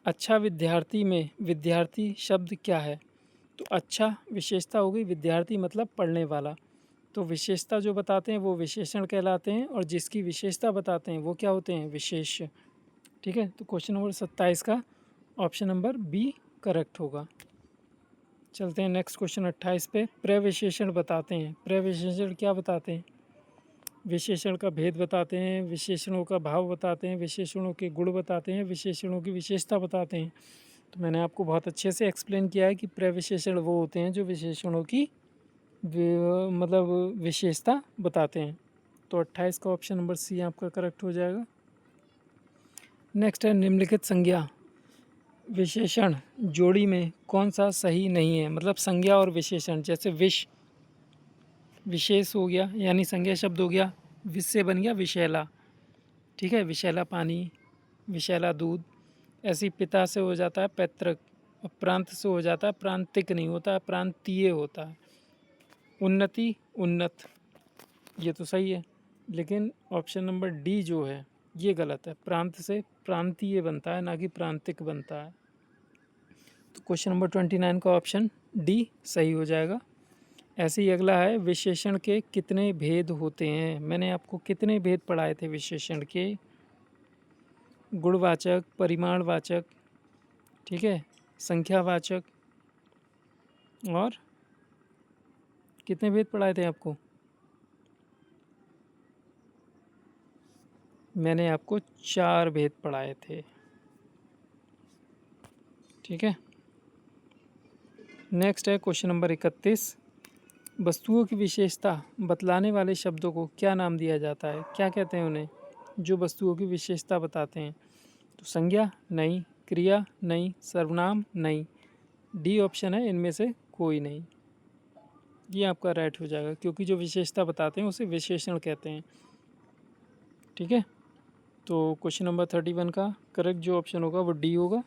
अच्छा विद्यार्थी में विद्यार्थी शब्द क्या है? तो अच्छा विशेषता हो गई, विद्यार्थी मतलब पढ़ने वाला, तो विशेषता जो बताते हैं वो विशेषण कहलाते हैं, और जिसकी विशेषता बताते हैं वो क्या होते हैं? विशेष्य। ठीक है, तो क्वेश्चन नंबर 27 का ऑप्शन नंबर बी करेक्ट होगा। चलते हैं नेक्स्ट क्वेश्चन 28 पे, प्रविशेषण बताते हैं। प्रविशेषण क्या बताते हैं? विशेषण का भेद बताते हैं, विशेषणों का भाव बताते हैं, विशेषणों के गुण बताते हैं, विशेषणों की विशेषता बताते हैं। तो मैंने आपको बहुत अच्छे से एक्सप्लेन किया है कि प्रविशेषण वो होते हैं जो विशेषणों की मतलब विशेषता बताते हैं। तो 28 का ऑप्शन नंबर सी आपका करेक्ट हो जाएगा। नेक्स्ट है, निम्नलिखित संज्ञा विशेषण जोड़ी में कौन सा सही नहीं है? मतलब संज्ञा और विशेषण, जैसे विशेष हो गया यानी संज्ञा शब्द हो गया, विष से बन गया विषैला। ठीक है, विषैला पानी, विषैला दूध। ऐसी पिता से हो जाता है पैतृक, और प्रांत से हो जाता है प्रांतिक, नहीं होता है प्रांतीय होता है। उन्नति, उन्नत, ये तो सही है, लेकिन ऑप्शन नंबर डी जो है ये गलत है, प्रांत से प्रांतीय बनता है ना कि प्रांतिक बनता है। तो क्वेश्चन नंबर 29 का ऑप्शन डी सही हो जाएगा। ऐसे ही अगला है, विशेषण के कितने भेद होते हैं? मैंने आपको कितने भेद पढ़ाए थे विशेषण के? गुणवाचक, परिमाणवाचक, ठीक है, संख्यावाचक, और कितने भेद पढ़ाए थे आपको? मैंने आपको 4 भेद पढ़ाए थे। ठीक है, नेक्स्ट है क्वेश्चन नंबर 31, वस्तुओं की विशेषता बतलाने वाले शब्दों को क्या नाम दिया जाता है? क्या कहते हैं उन्हें जो वस्तुओं की विशेषता बताते हैं? तो संज्ञा नहीं, क्रिया नहीं, सर्वनाम नहीं, डी ऑप्शन है इनमें से कोई नहीं। ये आपका राइट हो जाएगा, क्योंकि जो विशेषता बताते हैं उसे विशेषण कहते हैं। ठीक है, तो क्वेश्चन नंबर 31 का करेक्ट जो ऑप्शन होगा वो डी होगा।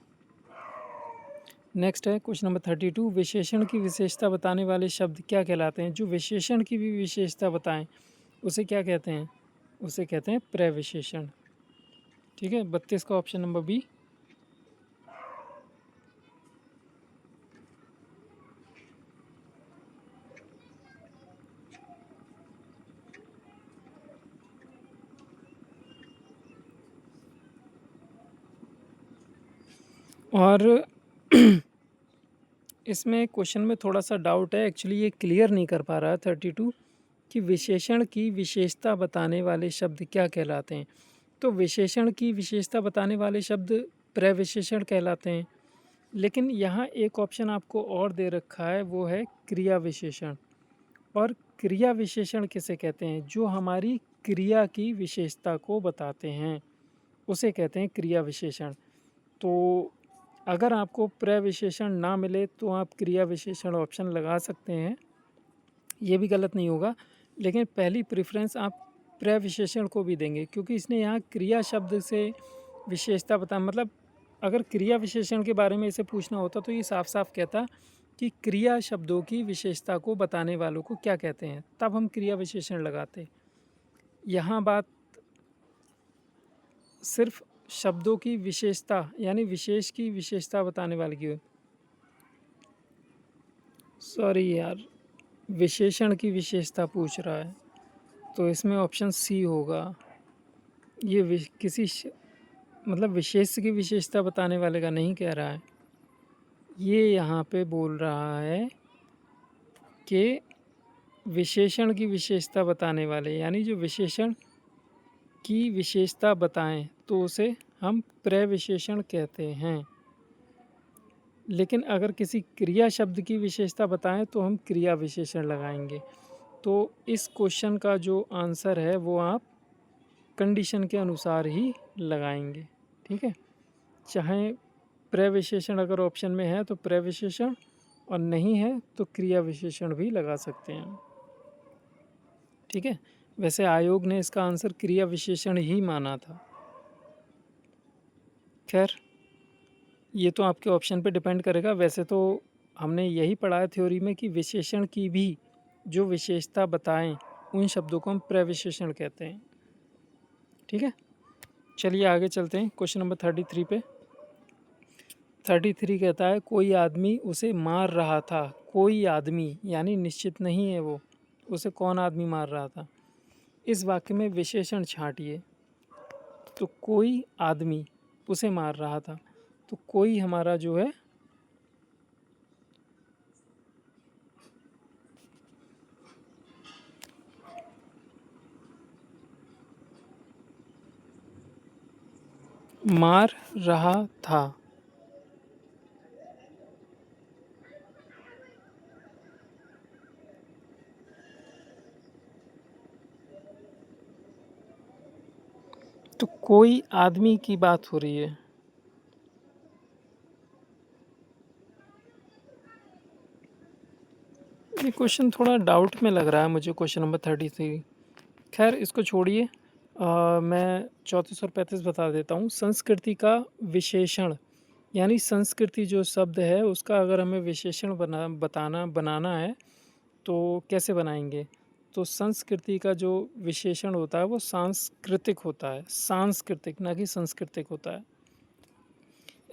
नेक्स्ट है क्वेश्चन नंबर 32, विशेषण की विशेषता बताने वाले शब्द क्या कहलाते हैं? जो विशेषण की भी विशेषता बताएं उसे क्या कहते हैं? उसे कहते हैं प्रविशेषण। ठीक है, 32 का ऑप्शन नंबर बी। और इसमें क्वेश्चन में थोड़ा सा डाउट है, एक्चुअली ये क्लियर नहीं कर पा रहा है 32 कि विशेषण की विशेषता बताने वाले शब्द क्या कहलाते हैं। तो विशेषण की विशेषता बताने वाले शब्द प्रविशेषण कहलाते हैं, लेकिन यहाँ एक ऑप्शन आपको और दे रखा है, वो है क्रिया विशेषण। और क्रिया विशेषण किसे कहते हैं? जो हमारी क्रिया की विशेषता को बताते हैं उसे कहते हैं क्रिया विशेषण। तो अगर आपको प्रविशेषण ना मिले तो आप क्रिया विशेषण ऑप्शन लगा सकते हैं, ये भी गलत नहीं होगा, लेकिन पहली प्रेफरेंस आप प्रविशेषण को भी देंगे, क्योंकि इसने यहाँ क्रिया शब्द से विशेषता बता, मतलब अगर क्रिया विशेषण के बारे में इसे पूछना होता तो ये साफ साफ कहता कि क्रिया शब्दों की विशेषता को बताने वालों को क्या कहते हैं, तब हम क्रिया विशेषण लगाते। यहाँ बात सिर्फ शब्दों की विशेषता यानी विशेष की विशेषता बताने वाले की। सॉरी यार, विशेषण की विशेषता पूछ रहा है, तो इसमें ऑप्शन सी होगा। ये मतलब विशेष की विशेषता बताने वाले का नहीं कह रहा है, ये यहाँ पे बोल रहा है कि विशेषण की विशेषता बताने वाले, यानी जो विशेषण की विशेषता बताएं तो उसे हम प्रविशेषण कहते हैं। लेकिन अगर किसी क्रिया शब्द की विशेषता बताएं तो हम क्रिया विशेषण लगाएंगे। तो इस क्वेश्चन का जो आंसर है वो आप कंडीशन के अनुसार ही लगाएंगे। ठीक है, चाहे प्रविशेषण अगर ऑप्शन में है तो प्रविशेषण, और नहीं है तो क्रिया विशेषण भी लगा सकते हैं। ठीक है, वैसे आयोग ने इसका आंसर क्रिया विशेषण ही माना था। खैर, ये तो आपके ऑप्शन पे डिपेंड करेगा। वैसे तो हमने यही पढ़ा है थ्योरी में कि विशेषण की भी जो विशेषता बताएं उन शब्दों को हम प्रविशेषण कहते हैं। ठीक है, चलिए आगे चलते हैं क्वेश्चन नंबर 33 पे। 33 कहता है कोई आदमी उसे मार रहा था। कोई आदमी यानी निश्चित नहीं है वो, उसे कौन आदमी मार रहा था। इस वाक्य में विशेषण छांटिए। तो कोई आदमी उसे मार रहा था, तो कोई हमारा जो है मार रहा था। तो कोई आदमी की बात हो रही है। ये क्वेश्चन थोड़ा डाउट में लग रहा है मुझे, क्वेश्चन नंबर 33। खैर इसको छोड़िए, मैं 34 और 35 बता देता हूँ। संस्कृति का विशेषण यानी संस्कृति जो शब्द है उसका अगर हमें विशेषण बनाना है तो कैसे बनाएंगे। तो संस्कृति का जो विशेषण होता है वो सांस्कृतिक होता है, सांस्कृतिक ना कि सांस्कृतिक होता है।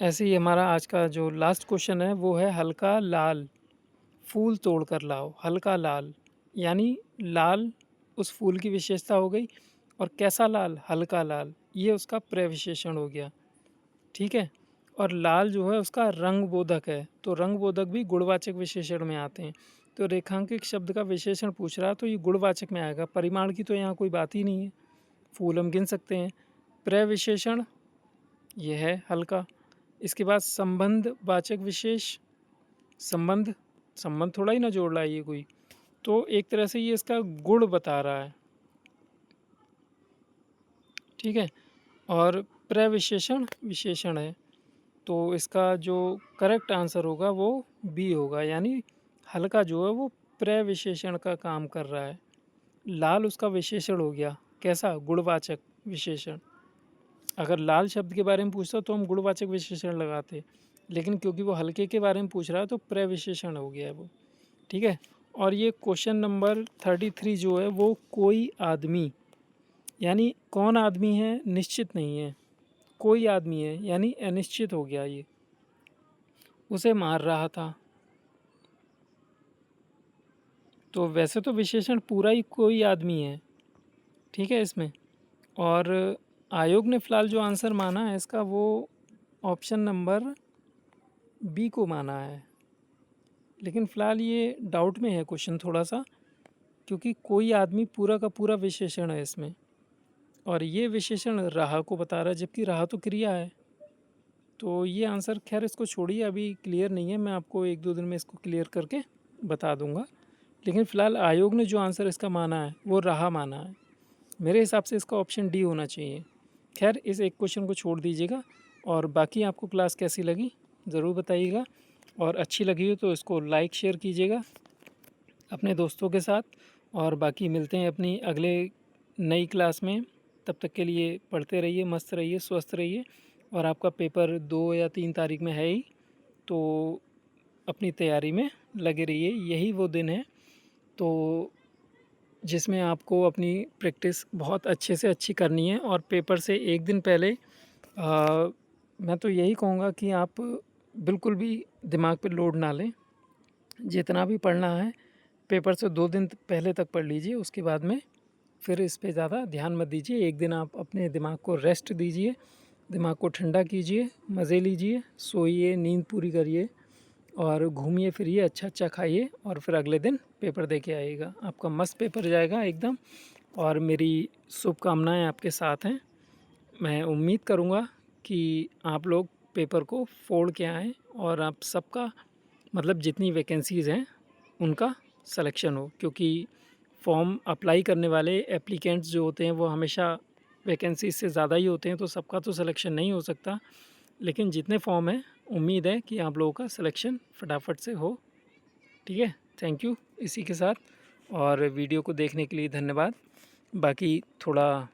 ऐसे ही हमारा आज का जो लास्ट क्वेश्चन है वो है हल्का लाल फूल तोड़ कर लाओ। हल्का लाल यानी लाल उस फूल की विशेषता हो गई, और कैसा लाल, हल्का लाल, ये उसका प्रविशेषण हो गया। ठीक है, और लाल जो है उसका रंग बोधक है, तो रंग बोधक भी गुणवाचक विशेषण में आते हैं। तो रेखांकित शब्द का विशेषण पूछ रहा तो ये गुणवाचक में आएगा, परिमाण की तो यहाँ कोई बात ही नहीं है, फूल हम गिन सकते हैं। प्रविशेषण ये है हल्का। इसके बाद संबंध वाचक विशेष, संबंध संबंध थोड़ा ही ना जोड़ रहा है ये कोई, तो एक तरह से ये इसका गुण बता रहा है। ठीक है, और प्रविशेषण विशेषण है, तो इसका जो करेक्ट आंसर होगा वो बी होगा, यानी हल्का जो है वो प्रविशेषण का काम कर रहा है। लाल उसका विशेषण हो गया, कैसा, गुणवाचक विशेषण। अगर लाल शब्द के बारे में पूछता तो हम गुणवाचक विशेषण लगाते, लेकिन क्योंकि वो हल्के के बारे में पूछ रहा है तो प्रविशेषण हो गया है वो। ठीक है। और ये क्वेश्चन नंबर 33 जो है वो कोई आदमी, यानी कौन आदमी है निश्चित नहीं है, कोई आदमी है यानी अनिश्चित हो गया ये, उसे मार रहा था। तो वैसे तो विशेषण पूरा ही कोई आदमी है, ठीक है इसमें। और आयोग ने फ़िलहाल जो आंसर माना है इसका वो ऑप्शन नंबर बी को माना है, लेकिन फ़िलहाल ये डाउट में है क्वेश्चन थोड़ा सा, क्योंकि कोई आदमी पूरा का पूरा विशेषण है इसमें, और ये विशेषण रहा को बता रहा है, जबकि रहा तो क्रिया है। तो ये आंसर खैर इसको छोड़िए, अभी क्लियर नहीं है, मैं आपको 1-2 दिन में इसको क्लियर करके बता दूंगा। लेकिन फ़िलहाल आयोग ने जो आंसर इसका माना है वो रहा माना है। मेरे हिसाब से इसका ऑप्शन डी होना चाहिए। खैर इस एक क्वेश्चन को छोड़ दीजिएगा, और बाकी आपको क्लास कैसी लगी ज़रूर बताइएगा, और अच्छी लगी हो तो इसको लाइक शेयर कीजिएगा अपने दोस्तों के साथ। और बाकी मिलते हैं अपनी अगले नई क्लास में। तब तक के लिए पढ़ते रहिए, मस्त रहिए, स्वस्थ रहिए। और आपका पेपर 2 या 3 तारीख में है ही, तो अपनी तैयारी में लगे रहिए। यही वो दिन है तो जिसमें आपको अपनी प्रैक्टिस बहुत अच्छे से अच्छी करनी है। और पेपर से एक दिन पहले मैं तो यही कहूँगा कि आप बिल्कुल भी दिमाग पे लोड ना लें। जितना भी पढ़ना है पेपर से 2 दिन पहले तक पढ़ लीजिए, उसके बाद में फिर इस पे ज़्यादा ध्यान मत दीजिए। एक दिन आप अपने दिमाग को रेस्ट दीजिए, दिमाग को ठंडा कीजिए, मज़े लीजिए, सोइए, नींद पूरी करिए, और घूमिए फिरिए, अच्छा अच्छा खाइए, और फिर अगले दिन पेपर दे के आइएगा। आपका मस्त पेपर जाएगा एकदम, और मेरी शुभकामनाएं आपके साथ हैं। मैं उम्मीद करूँगा कि आप लोग पेपर को फोड़ के आएँ, और आप सबका मतलब जितनी वैकेंसीज़ हैं उनका सिलेक्शन हो, क्योंकि फॉर्म अप्लाई करने वाले एप्लीकेंट्स जो होते हैं वो हमेशा वैकेंसीज से ज़्यादा ही होते हैं, तो सबका तो सिलेक्शन नहीं हो सकता। लेकिन जितने फॉर्म हैं उम्मीद है कि आप लोगों का सिलेक्शन फटाफट से हो। ठीक है, थैंक यू इसी के साथ, और वीडियो को देखने के लिए धन्यवाद। बाकी थोड़ा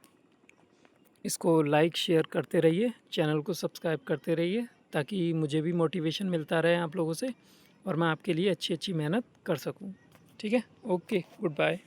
इसको लाइक शेयर करते रहिए, चैनल को सब्सक्राइब करते रहिए, ताकि मुझे भी मोटिवेशन मिलता रहे आप लोगों से, और मैं आपके लिए अच्छी अच्छी मेहनत कर सकूं। ठीक है, ओके, गुड बाय।